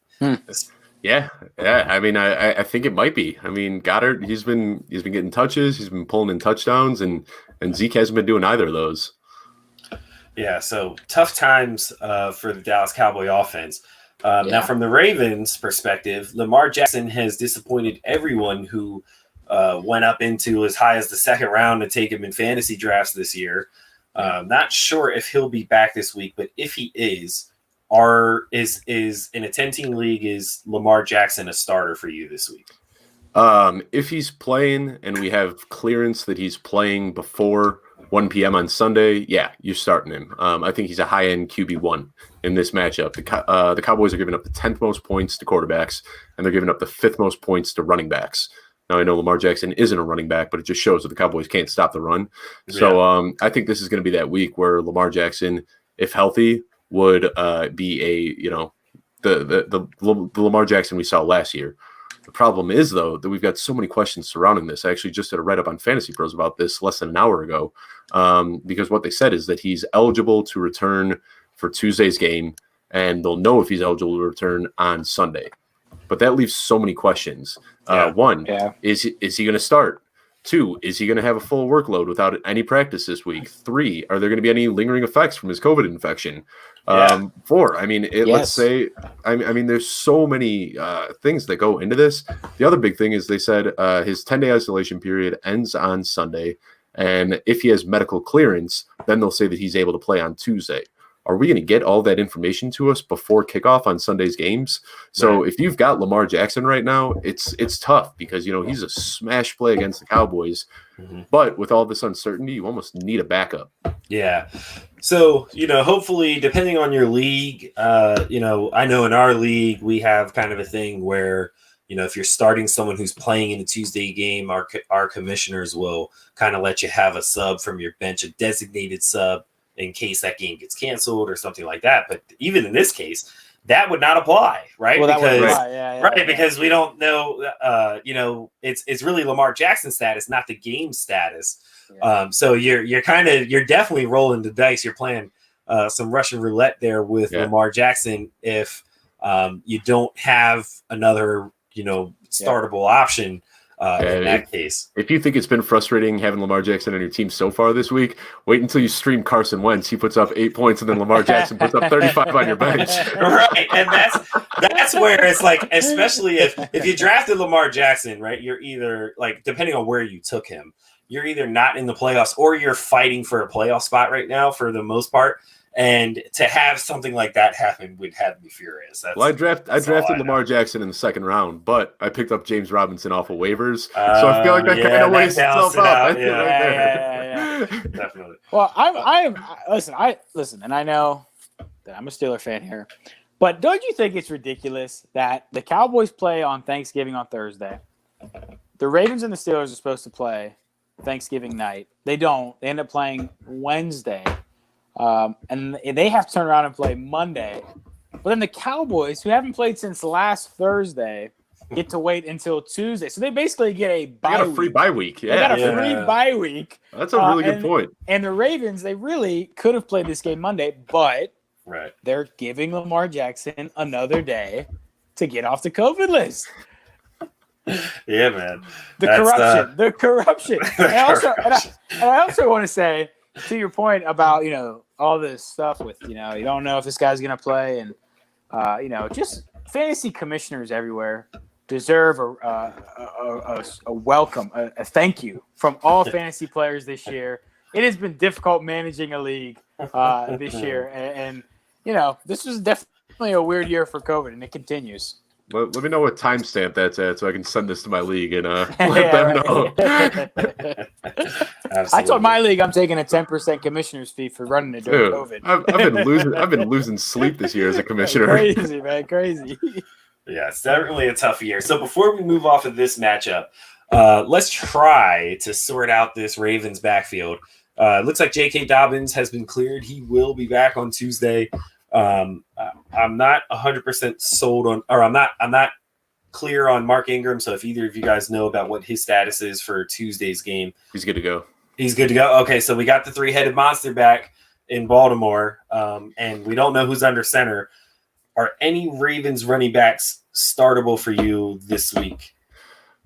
C: Yeah. I mean, I think it might be. I mean, Goddard, he's been getting touches, he's been pulling in touchdowns, and Zeke hasn't been doing either of those.
A: Yeah, so tough times for the Dallas Cowboy offense. Now, from the Ravens' perspective, Lamar Jackson has disappointed everyone who went up into as high as the second round to take him in fantasy drafts this year. Not sure if he'll be back this week, but if he is in a 10-team league, is Lamar Jackson a starter for you this week?
C: If he's playing and we have clearance that he's playing before 1 p.m. on Sunday, yeah, you're starting him. I think he's a high-end QB1 in this matchup. The Cowboys are giving up the 10th most points to quarterbacks, and they're giving up the 5th most points to running backs. Now, I know Lamar Jackson isn't a running back, but it just shows that the Cowboys can't stop the run. So I think this is going to be that week where Lamar Jackson, if healthy, would be the Lamar Jackson we saw last year. The problem is, though, that we've got so many questions surrounding this. I actually just did a write-up on Fantasy Pros about this less than an hour ago, because what they said is that he's eligible to return for Tuesday's game, and they'll know if he's eligible to return on Sunday. But that leaves so many questions. One, is he going to start? 2, is he going to have a full workload without any practice this week? 3, are there going to be any lingering effects from his COVID infection? 4, I mean, let's say, I mean, there's so many things that go into this. The other big thing is they said his 10-day isolation period ends on Sunday, and if he has medical clearance, then they'll say that he's able to play on Tuesday. Are we going to get all that information to us before kickoff on Sunday's games? So if you've got Lamar Jackson right now, it's tough because, he's a smash play against the Cowboys. Mm-hmm. But with all this uncertainty, you almost need a backup.
A: Yeah. So, hopefully, depending on your league, I know in our league, we have kind of a thing where, if you're starting someone who's playing in a Tuesday game, our commissioners will kind of let you have a sub from your bench, a designated sub, in case that game gets canceled or something like that. But even in this case, that would not apply, right?
B: Well,
A: Because we don't know, it's really Lamar Jackson's status, not the game status. Yeah. So you're definitely rolling the dice. You're playing some Russian roulette there with Lamar Jackson if you don't have another, startable option. In that case,
C: if you think it's been frustrating having Lamar Jackson on your team so far this week, wait until you stream Carson Wentz. He puts up 8 points, and then Lamar Jackson puts up 35 on your bench.
A: Right, and that's where it's like, especially if you drafted Lamar Jackson, right? You're either like, depending on where you took him, you're either not in the playoffs or you're fighting for a playoff spot right now for the most part. And to have something like that happen would have me furious.
C: I drafted Lamar Jackson in the second round, but I picked up James Robinson off of waivers, so I feel like that kind of weighs itself out.
A: Yeah, definitely.
B: Well, listen, and I know that I'm a Steeler fan here, but don't you think it's ridiculous that the Cowboys play on Thanksgiving on Thursday? The Ravens and the Steelers are supposed to play Thanksgiving night. They don't. They end up playing Wednesday. And they have to turn around and play Monday. But then the Cowboys, who haven't played since last Thursday, get to wait until Tuesday. So they basically get a
C: free bye week. Yeah.
B: They got a free bye week.
C: That's a really good point.
B: And the Ravens, they really could have played this game Monday, but they're giving Lamar Jackson another day to get off the COVID list.
A: Yeah, man.
B: The corruption. And I also want to say, to your point about, all this stuff with, you don't know if this guy's going to play and, just fantasy commissioners everywhere deserve a welcome, a thank you from all fantasy players this year. It has been difficult managing a league this year. And, this was definitely a weird year for COVID, and it continues.
C: Let me know what timestamp that's at so I can send this to my league and let them know.
B: I told my league I'm taking a 10% commissioner's fee for running it during COVID.
C: I've been losing sleep this year as a commissioner.
B: Crazy, man, crazy.
A: Yeah, it's definitely a tough year. So before we move off of this matchup, let's try to sort out this Ravens backfield. Looks like J.K. Dobbins has been cleared. He will be back on Tuesday. I'm not 100% sold on, or I'm not clear on Mark Ingram. So if either of you guys know about what his status is for Tuesday's game,
C: he's good to go.
A: He's good to go. Okay, so we got the three-headed monster back in Baltimore, and we don't know who's under center. Are any Ravens running backs startable for you this week?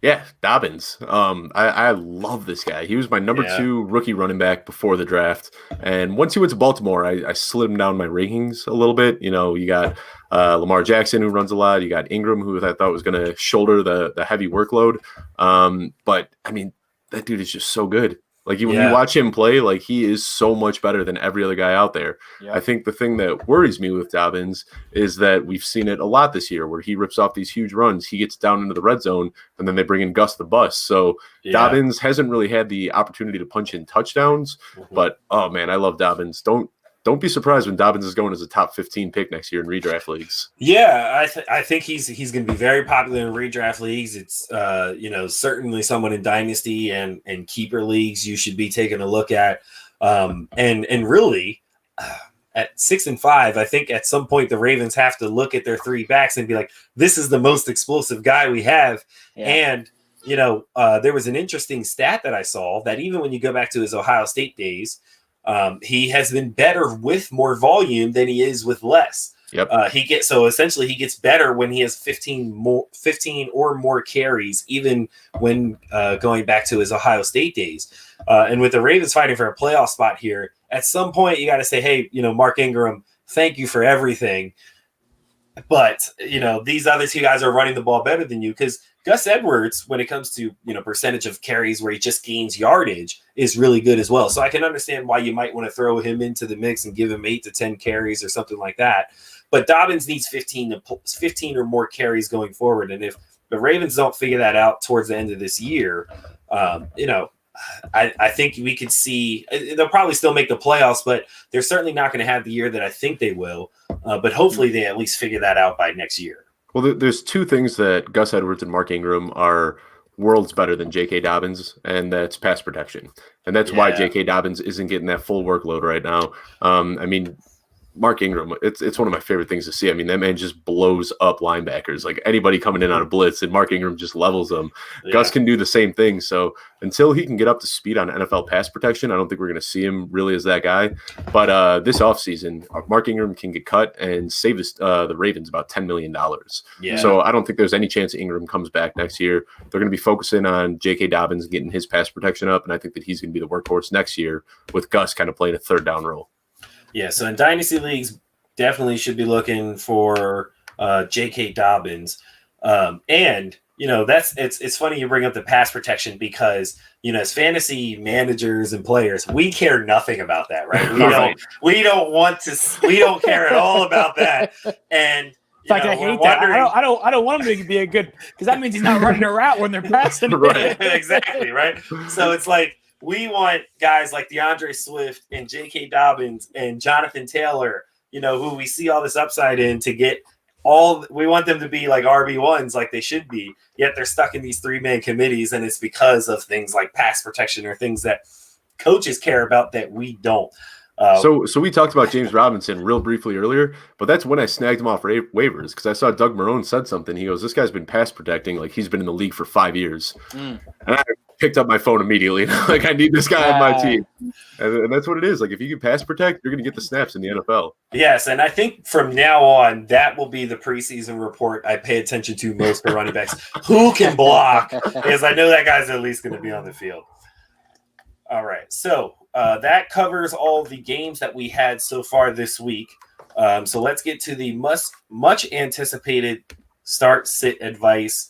C: Yeah, Dobbins. I love this guy. He was my number 2 rookie running back before the draft. And once he went to Baltimore, I slid him down my rankings a little bit. You got Lamar Jackson, who runs a lot. You got Ingram, who I thought was going to shoulder the heavy workload. But, I mean, that dude is just so good. Like, when you watch him play, like, he is so much better than every other guy out there. Yep. I think the thing that worries me with Dobbins is that we've seen it a lot this year where he rips off these huge runs. He gets down into the red zone, and then they bring in Gus the Bus. So Dobbins hasn't really had the opportunity to punch in touchdowns. Mm-hmm. But, oh, man, I love Dobbins. Don't be surprised when Dobbins is going as a top 15 pick next year in redraft leagues.
A: Yeah, I think he's going to be very popular in redraft leagues. It's certainly someone in dynasty and keeper leagues you should be taking a look at. And really at 6-5, I think at some point the Ravens have to look at their three backs and be like, this is the most explosive guy we have. Yeah. And there was an interesting stat that I saw that even when you go back to his Ohio State days, he has been better with more volume than he is with less.
C: Yep.
A: He gets better when he has 15 or more carries, even when going back to his Ohio State days. And with the Ravens fighting for a playoff spot here, at some point you got to say, hey, Mark Ingram, thank you for everything. But, these other two guys are running the ball better than you, because Gus Edwards, when it comes to, percentage of carries where he just gains yardage, is really good as well. So I can understand why you might want to throw him into the mix and give him 8 to 10 carries or something like that. But Dobbins needs 15 or more carries going forward. And if the Ravens don't figure that out towards the end of this year, I think we could see they'll probably still make the playoffs, but they're certainly not going to have the year that I think they will. But hopefully they at least figure that out by next year.
C: Well, there's two things that Gus Edwards and Mark Ingram are worlds better than J.K. Dobbins, and that's pass protection. And that's why J.K. Dobbins isn't getting that full workload right now. Mark Ingram, it's one of my favorite things to see. I mean, that man just blows up linebackers. Like, anybody coming in on a blitz, and Mark Ingram just levels them. Yeah. Gus can do the same thing. So until he can get up to speed on NFL pass protection, I don't think we're going to see him really as that guy. But this offseason, Mark Ingram can get cut and save the Ravens about $10 million. Yeah. So I don't think there's any chance Ingram comes back next year. They're going to be focusing on J.K. Dobbins and getting his pass protection up, and I think that he's going to be the workhorse next year with Gus kind of playing a third down role.
A: Yeah, so in dynasty leagues, definitely should be looking for J.K. Dobbins, and it's funny you bring up the pass protection because as fantasy managers and players, we care nothing about that, right? We don't care at all about that, and
B: in fact, I hate that. I don't want him to be a good, because that means he's not running a route when they're passing.
A: Right, exactly, right. So it's like, we want guys like DeAndre Swift and J.K. Dobbins and Jonathan Taylor, who we see all this upside in, to get we want them to be like RB1s like they should be, yet they're stuck in these three-man committees, and it's because of things like pass protection or things that coaches care about that we don't.
C: So we talked about James Robinson real briefly earlier, but that's when I snagged him off waivers because I saw Doug Marrone said something. He goes, this guy's been pass protecting like he's been in the league for 5 years. And I picked up my phone immediately. Like, I need this guy on my team. And that's what it is. Like, if you can pass protect, you're going to get the snaps in the NFL.
A: Yes, and I think from now on, that will be the preseason report I pay attention to most for running backs. Who can block? Because I know that guy's at least going to be on the field. All right, so that covers all the games that we had so far this week. So let's get to the much anticipated start-sit advice.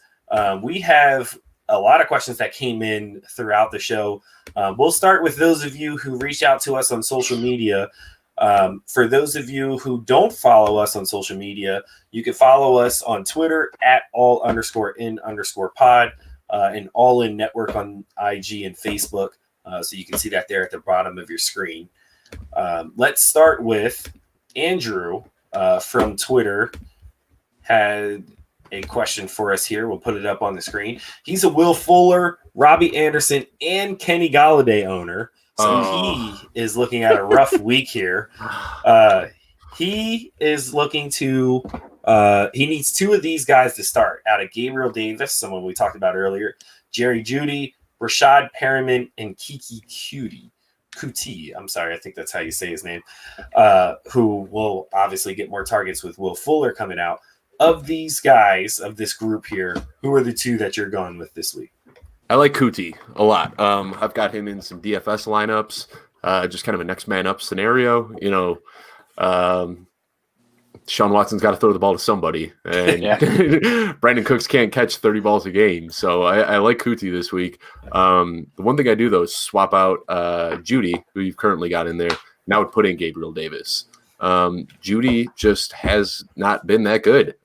A: We have a lot of questions that came in throughout the show. We'll start with those of you who reached out to us on social media. For those of you who don't follow us on social media, you can follow us on Twitter at all_in_pod and All In Network on IG and Facebook. So you can see that there at the bottom of your screen. Let's start with Andrew from Twitter. Had a question for us here. We'll put it up on the screen. He's a Will Fuller, Robbie Anderson, and Kenny Golladay owner. So he is looking at a rough week here. He is looking to he needs two of these guys to start out of Gabriel Davis, someone we talked about earlier, Jerry Jeudy, Rashad Perriman, and Kiki Kuti. I'm sorry, I think that's how you say his name, who will obviously get more targets with Will Fuller coming out. Of these guys, of this group here, who are the two that you're going with this week?
C: I like Kuti a lot. I've got him in some DFS lineups, just kind of a next man up scenario. Sean Watson's got to throw the ball to somebody, and Brandon Cooks can't catch 30 balls a game. So I like Kuti this week. The one thing I do, though, is swap out Judy, who you've currently got in there. Now would put in Gabriel Davis. Judy just has not been that good.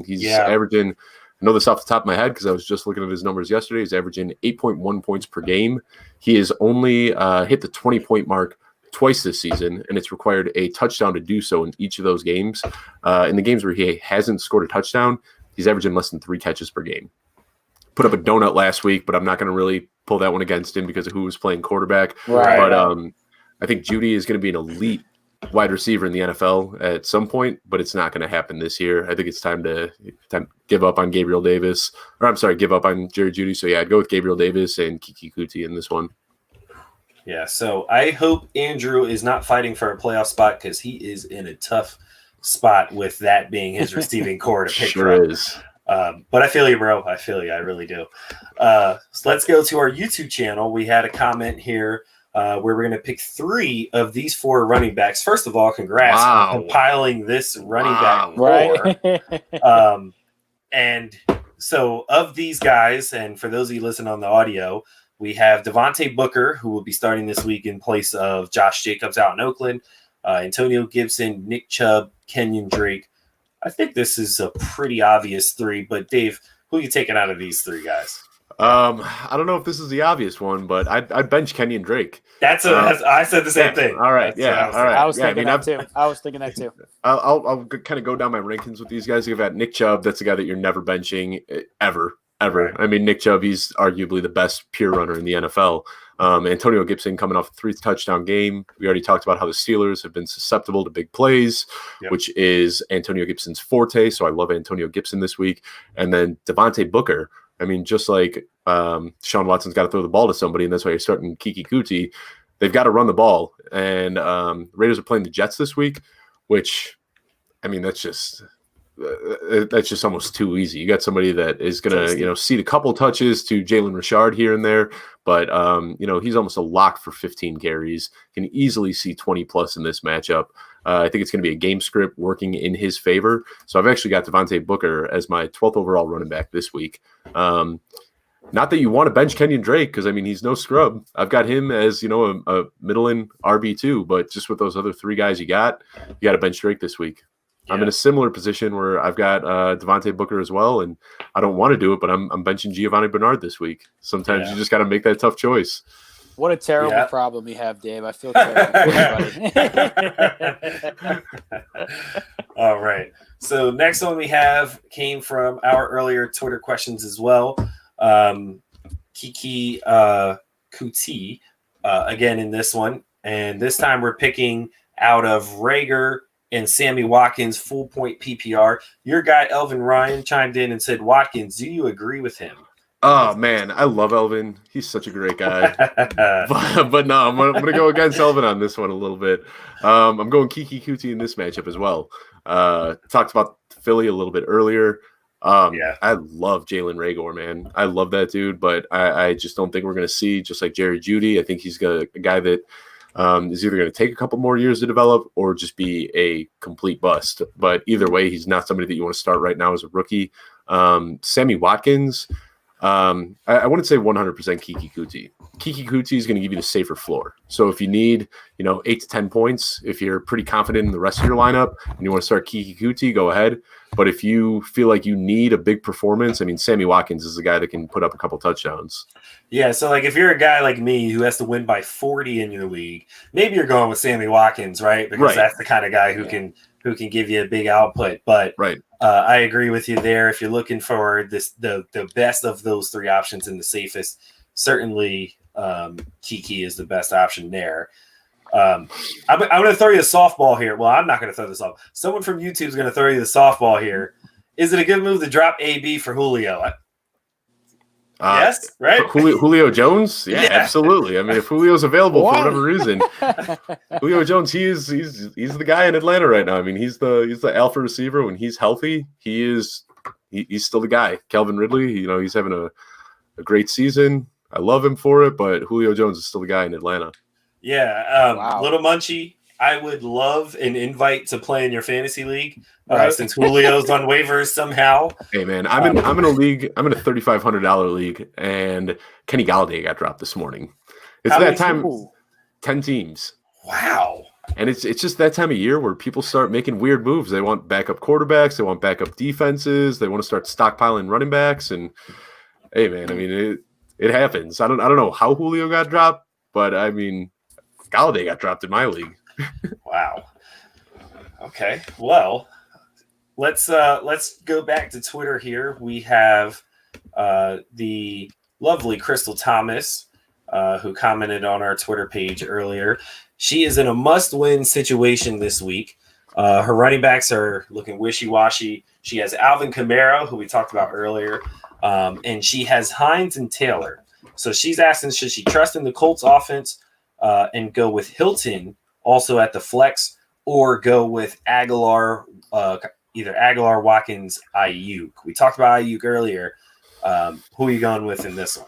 C: He's averaging, I know this off the top of my head because I was just looking at his numbers yesterday. He's averaging 8.1 points per game. He has only hit the 20-point mark twice this season, and it's required a touchdown to do so in each of those games. In the games where he hasn't scored a touchdown, he's averaging less than 3 catches per game. Put up a donut last week, but I'm not going to really pull that one against him because of who was playing quarterback.
B: Right.
C: But I think Judy is going to be an elite wide receiver in the NFL at some point, but it's not going to happen this year. I think it's time to give up on Gabriel Davis, or I'm sorry, give up on Jerry Judy. So yeah, I'd go with Gabriel Davis and Kiki Kuti in this one.
A: Yeah, so I hope Andrew is not fighting for a playoff spot because he is in a tough spot with that being his receiving core to pick from.
C: Is.
A: But I feel you, bro. I feel you. I really do. So let's go to our YouTube channel. We had a comment here where we're going to pick 3 of these 4 running backs. First of all, congrats on compiling this running back core.
B: Right.
A: And so of these guys, and for those of you listening on the audio, we have Devontae Booker, who will be starting this week in place of Josh Jacobs out in Oakland, Antonio Gibson, Nick Chubb, Kenyon Drake. I think this is a pretty obvious 3, but Dave, who are you taking out of these 3 guys?
C: I don't know if this is the obvious one, but I'd bench Kenyon Drake.
A: I said the same thing.
C: All right, all right.
B: I was thinking that too.
C: I'll kind of go down my rankings with these guys. You've got Nick Chubb. That's a guy that you're never benching ever. Right. I mean, Nick Chubb, he's arguably the best pure runner in the NFL. Antonio Gibson coming off a 3-touchdown game. We already talked about how the Steelers have been susceptible to big plays, which is Antonio Gibson's forte. So I love Antonio Gibson this week. And then Devontae Booker. I mean, just like Sean Watson's got to throw the ball to somebody, and that's why you're starting Kiki Kuti. They've got to run the ball. And Raiders are playing the Jets this week, which, I mean, that's just almost too easy. You got somebody that is going to, see the couple touches to Jalen Richard here and there, but he's almost a lock for 15 carries. Can easily see 20 plus in this matchup. I think it's going to be a game script working in his favor. So I've actually got Devontae Booker as my 12th overall running back this week. Not that you want to bench Kenyon Drake, because I mean he's no scrub. I've got him as a middle-in RB2, but just with those other 3 guys you got to bench Drake this week. Yeah. I'm in a similar position where I've got Devontae Booker as well, and I don't want to do it, but I'm benching Giovanni Bernard this week. Sometimes you just got to make that tough choice.
B: What a terrible problem you have, Dave. I feel terrible for
A: All right. So next one we have came from our earlier Twitter questions as well. Kiki Kuti again in this one, and this time we're picking out of Rager and Sammy Watkins full point PPR. Your guy Elvin Ryan chimed in and said, Watkins, do you agree with him?
C: Oh man, I love Elvin. He's such a great guy. but no, I'm gonna go against Elvin on this one a little bit. I'm going Kiki Kuti in this matchup as well. Talked about Philly a little bit earlier. I love Jalen Reagor, man. I love that dude, but I just don't think we're going to see, just like Jerry Jeudy. I think he's a guy that is either going to take a couple more years to develop or just be a complete bust. But either way, he's not somebody that you want to start right now as a rookie. Sammy Watkins, I wouldn't say 100% Kiki Kuti. Kiki Kuti is going to give you the safer floor. So if you need, 8 to 10 points, if you're pretty confident in the rest of your lineup and you want to start Kiki Kuti, go ahead. But if you feel like you need a big performance, I mean, Sammy Watkins is a guy that can put up a couple touchdowns.
A: Yeah, so like if you're a guy like me who has to win by 40 in your league, maybe you're going with Sammy Watkins, right? Because that's the kind of guy who can give you a big output. But I agree with you there. If you're looking for the best of those 3 options and the safest, certainly Kiki is the best option there. I'm going to throw you a softball here. Well, I'm not going to throw this off. Someone from YouTube is going to throw you the softball here. Is it a good move to drop AB for Julio? Yes, right?
C: Julio Jones? Yeah,
A: Yeah.
C: absolutely. I mean, if Julio's available
B: What?
C: for whatever reason, Julio Jones, he's the guy in Atlanta right now. I mean, he's the alpha receiver. When he's healthy, he's still the guy. Calvin Ridley, he's having a great season. I love him for it, but Julio Jones is still the guy in Atlanta.
A: Yeah.
B: Wow.
A: Little Munchie, I would love an invite to play in your fantasy league
B: Right.
A: since Julio's on waivers somehow.
C: Hey man, I'm in a league. I'm in a $3,500 league, and Kenny Galladay got dropped this morning. It's
A: How
C: that
A: many
C: time.
B: Ooh.
C: 10 teams.
A: Wow.
C: And it's just that time of year where people start making weird moves. They want backup quarterbacks. They want backup defenses. They want to start stockpiling running backs. And hey, man, I mean, it happens. I don't know how Julio got dropped, but I mean, Galladay got dropped in my league.
A: Wow. Okay. Well, let's go back to Twitter here. We have the lovely Crystal Thomas, who commented on our Twitter page earlier. She is in a must-win situation this week. Her running backs are looking wishy-washy. She has Alvin Kamara, who we talked about earlier, and she has Hines and Taylor. So she's asking, should she trust in the Colts offense and go with Hilton also at the flex, or go with Aguilar, either Aguilar, Watkins, Ayuk? We talked about Ayuk earlier. Who are you going with in this one?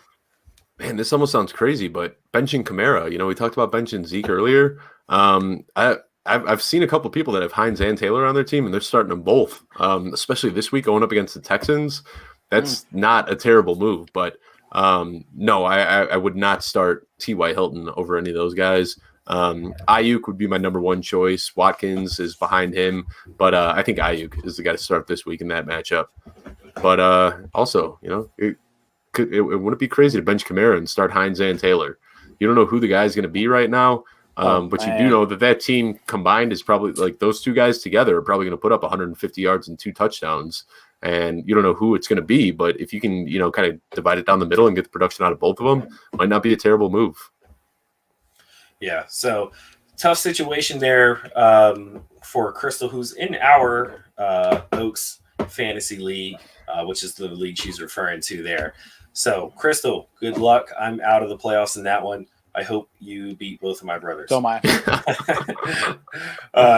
C: Man, this almost sounds crazy, but benching Kamara, we talked about benching Zeke earlier. I've seen a couple of people that have Hines and Taylor on their team, and they're starting them both, especially this week going up against the Texans. That's not a terrible move, but no, I would not start T.Y. Hilton over any of those guys. Ayuk would be my number one choice. Watkins is behind him, but I think Ayuk is the guy to start this week in that matchup. But also, it wouldn't be crazy to bench Kamara and start Hines and Taylor. You don't know who the guy is going to be right now, but you do know that team combined is probably, like, those two guys together are probably going to put up 150 yards and 2 touchdowns. And you don't know who it's going to be, but if you can, kind of divide it down the middle and get the production out of both of them, might not be a terrible move.
A: Yeah, so tough situation there for Crystal, who's in our Oaks Fantasy League, which is the league she's referring to there. So, Crystal, good luck. I'm out of the playoffs in that one. I hope you beat both of my brothers.
B: So am I.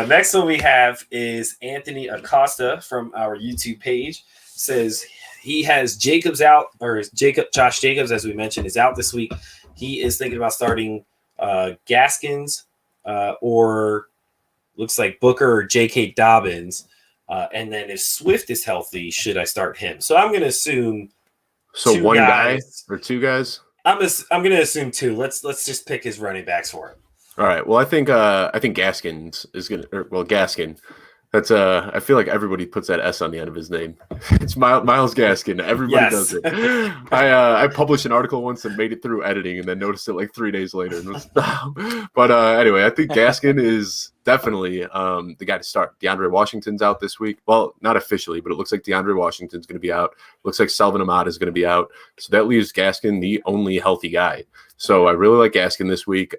A: Next one we have is Anthony Acosta from our YouTube page. Says he has Jacobs out, or Josh Jacobs, as we mentioned, is out this week. He is thinking about starting Gaskins or looks like Booker or J.K. Dobbins. And then if Swift is healthy, should I start him? So I'm going to assume
C: one guy or two guys?
A: I'm going to assume two. Let's just pick his running backs for him.
C: All right. Well, I think Gaskins is going to – Gaskin. That's I feel like everybody puts that S on the end of his name. It's Myles Gaskin. Everybody does it. I published an article once and made it through editing and then noticed it like 3 days later. But anyway, I think Gaskin is definitely the guy to start. DeAndre Washington's out this week. Well, not officially, but it looks like DeAndre Washington's going to be out. Looks like Salvin Ahmad is going to be out. So that leaves Gaskin the only healthy guy. So I really like Gaskin this week.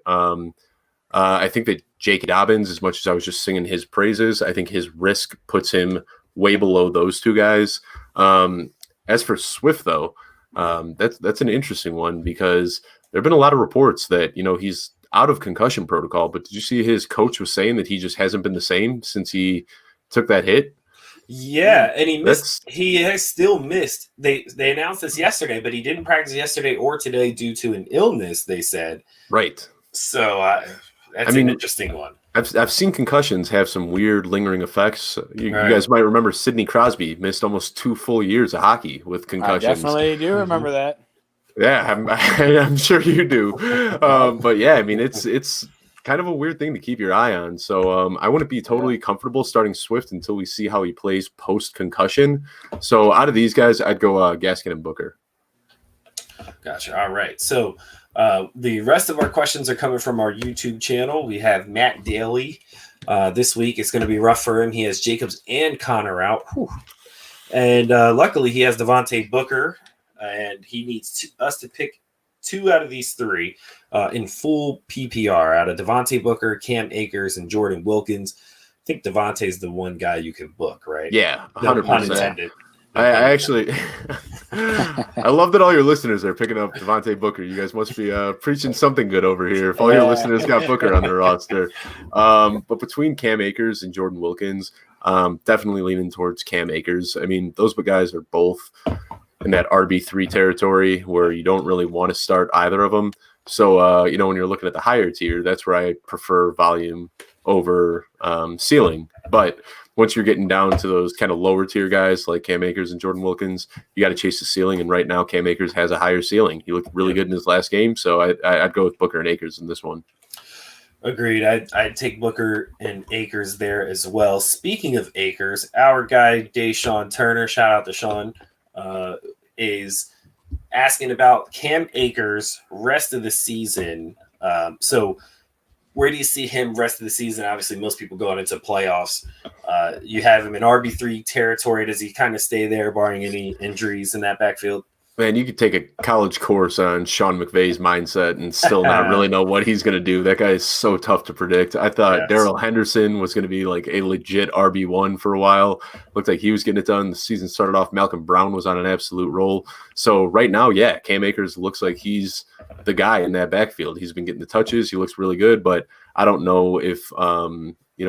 C: I think that J.K. Dobbins, as much as I was just singing his praises, I think his risk puts him way below those two guys. As for Swift, though, that's an interesting one because there have been a lot of reports that, he's out of concussion protocol. But did you see his coach was saying that he just hasn't been the same since he took that hit?
A: Yeah, and he missed. He has still missed. They announced this yesterday, but he didn't practice yesterday or today due to an illness, they said.
C: Right.
A: So that's an interesting one.
C: I've seen concussions have some weird lingering effects. You guys might remember Sidney Crosby missed almost 2 full years of hockey with concussions.
B: I definitely do remember that.
C: Yeah, I'm sure you do. But yeah, I mean, it's kind of a weird thing to keep your eye on. So I wouldn't be totally comfortable starting Swift until we see how he plays post-concussion. So out of these guys, I'd go Gaskin and Booker.
A: Gotcha. All right. So the rest of our questions are coming from our YouTube channel. We have Matt Daly. This week it's going to be rough for him. He has Jacobs and Connor out. Whew. And luckily he has Devontae Booker, and he needs us to pick 2 out of these 3 in full PPR out of Devontae Booker, Cam Akers, and Jordan Wilkins. I think Devontae's the one guy you can book, right?
C: Yeah, 100%.
A: No pun intended.
C: I actually, I love that all your listeners are picking up Devontae Booker. You guys must be preaching something good over here. If all your listeners got Booker on their roster, but between Cam Akers and Jordan Wilkins, definitely leaning towards Cam Akers. I mean, those guys are both in that RB3 territory where you don't really want to start either of them. So, when you're looking at the higher tier, that's where I prefer volume over ceiling. But once you're getting down to those kind of lower tier guys like Cam Akers and Jordan Wilkins, you got to chase the ceiling. And right now, Cam Akers has a higher ceiling. He looked really good in his last game. So I'd go with Booker and Akers in this one.
A: Agreed. I'd take Booker and Akers there as well. Speaking of Akers, our guy, Deshaun Turner, shout out to Sean, is asking about Cam Akers rest of the season. So where do you see him rest of the season? Obviously, most people going into playoffs. You have him in RB3 territory. Does he kind of stay there, barring any injuries in that backfield?
C: Man, you could take a college course on Sean McVay's mindset and still not really know what he's going to do. That guy is so tough to predict. I thought Darrell Henderson was going to be like a legit RB1 for a while. Looked like he was getting it done. The season started off. Malcolm Brown was on an absolute roll. So right now, Cam Akers looks like he's the guy in that backfield. He's been getting the touches. He looks really good, but I don't know if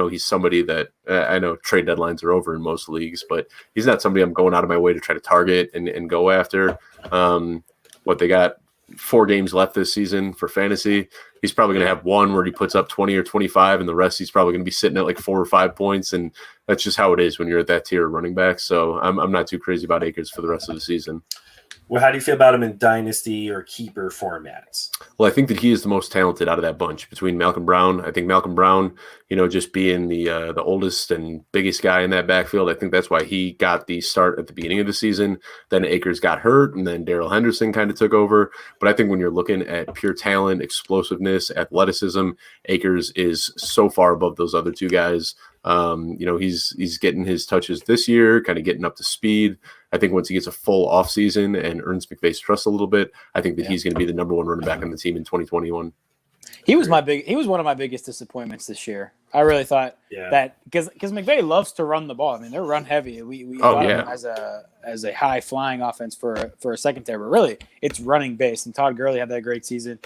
C: he's somebody that I know trade deadlines are over in most leagues, but he's not somebody I'm going out of my way to try to target and go after. They got 4 games left this season for fantasy. He's probably going to have one where he puts up 20 or 25, and the rest he's probably going to be sitting at like 4 or 5 points, and that's just how it is when you're at that tier of running back. So I'm not too crazy about Akers for the rest of the season.
A: Well, how do you feel about him in dynasty or keeper formats?
C: Well, I think that he is the most talented out of that bunch between Malcolm Brown. I think Malcolm Brown, just being the oldest and biggest guy in that backfield, I think that's why he got the start at the beginning of the season. Then Akers got hurt, and then Darrell Henderson kind of took over. But I think when you're looking at pure talent, explosiveness, athleticism, Akers is so far above those other 2 guys. He's getting his touches this year, kind of getting up to speed. I think once he gets a full offseason and earns McVay's trust a little bit, I think that he's going to be the number 1 running back on the team in 2021.
B: He was one of my biggest disappointments this year. I really thought that because McVay loves to run the ball. I mean, they're run heavy. We him as a high flying offense for a secondary, but really it's running based. And Todd Gurley had that great season.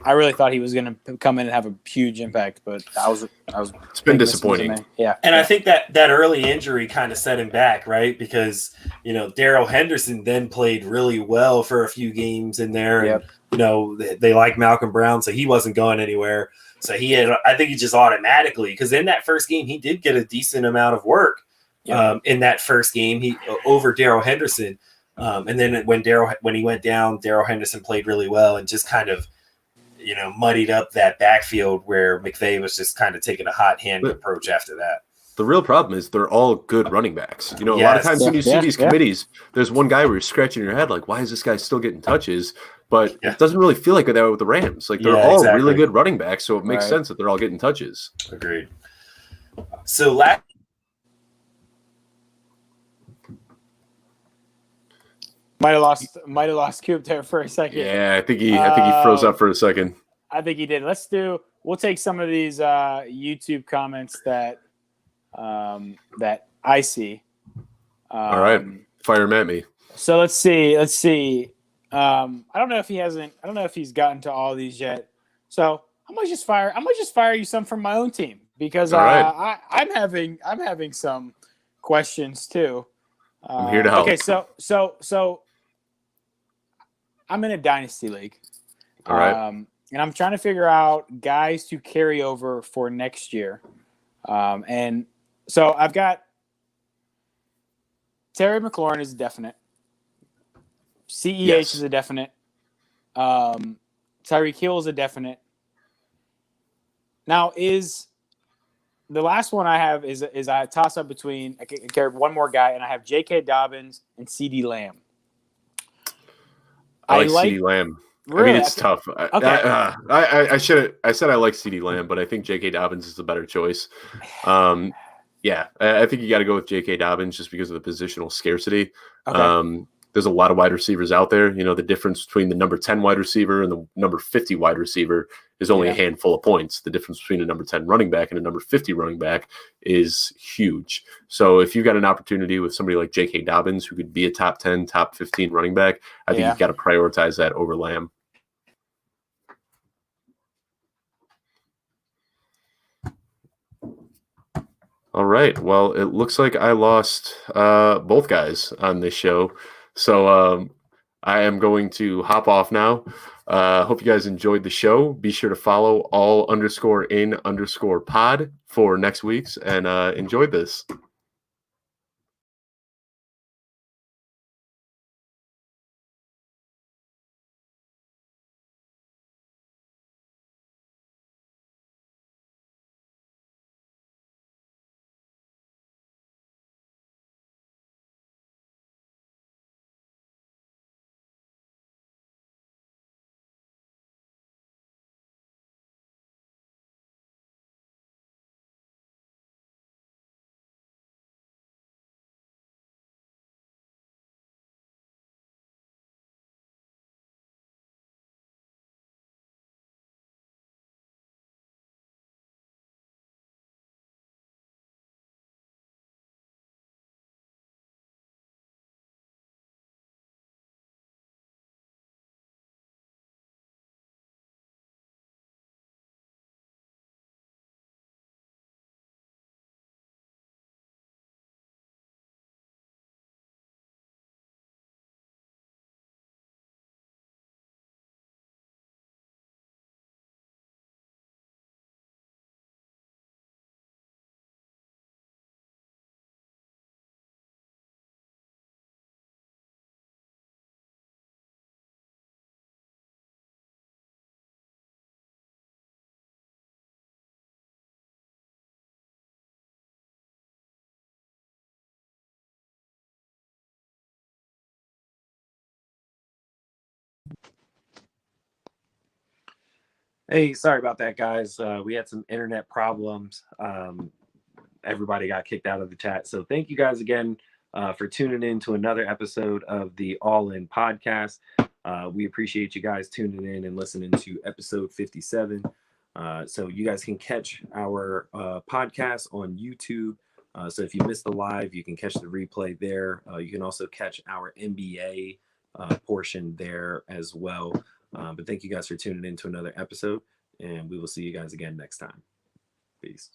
B: I really thought he was going to come in and have a huge impact, but I was.
C: It's been disappointing.
B: Yeah,
A: and I think that early injury kind of set him back, right? Because Darrell Henderson then played really well for a few games in there, and they like Malcolm Brown, so he wasn't going anywhere. So I think he just automatically, because in that first game he did get a decent amount of work. In that first game, he over Darrell Henderson, and then when he went down, Darrell Henderson played really well and just kind of muddied up that backfield where McVay was just kind of taking a hot hand approach after that.
C: The real problem is they're all good running backs. A lot of times when you see these committees, there's one guy where you're scratching your head like, why is this guy still getting touches? But it doesn't really feel like that with the Rams. Like they're all really good running backs, so it makes sense that they're all getting touches.
A: Agreed. So
B: Might have lost Coop there for a second.
C: Yeah, I think he froze up for a second.
B: I think he did. We'll take some of these YouTube comments that I see.
C: All right, fire him at me.
B: So let's see. I don't know if he's gotten to all these yet. So I might just fire you some from my own team because I'm having some questions too.
C: I'm here to help.
B: Okay, so I'm in a dynasty league.
C: All right.
B: And I'm trying to figure out guys to carry over for next year. And so I've got Terry McLaurin is a definite. CEH is a definite. Tyreek Hill is a definite. Now is the last one I have is I toss up between I can carry one more guy, and I have J.K. Dobbins and C.D. Lamb.
C: I like C.D. Lamb.
B: Really?
C: I mean, it's tough.
B: Okay.
C: I said I like C.D. Lamb, but I think J.K. Dobbins is the better choice. I think you got to go with J.K. Dobbins just because of the positional scarcity.
B: Okay.
C: there's a lot of wide receivers out there. You know, the difference between the number 10 wide receiver and the number 50 wide receiver is only a handful of points. The difference between a number 10 running back and a number 50 running back is huge. So if you've got an opportunity with somebody like J.K. Dobbins, who could be a top 10, top 15 running back, I think you've got to prioritize that over Lamb. All right. Well, it looks like I lost both guys on this show. So I am going to hop off now. Hope you guys enjoyed the show. Be sure to follow all_in_pod for next week's, and enjoyed this.
A: Hey, sorry about that, guys. We had some internet problems. Everybody got kicked out of the chat. So thank you guys again for tuning in to another episode of the All In Podcast. We appreciate you guys tuning in and listening to episode 57. So you guys can catch our podcast on YouTube. So if you missed the live, you can catch the replay there. You can also catch our NBA portion there as well. But thank you guys for tuning in to another episode, and we will see you guys again next time. Peace.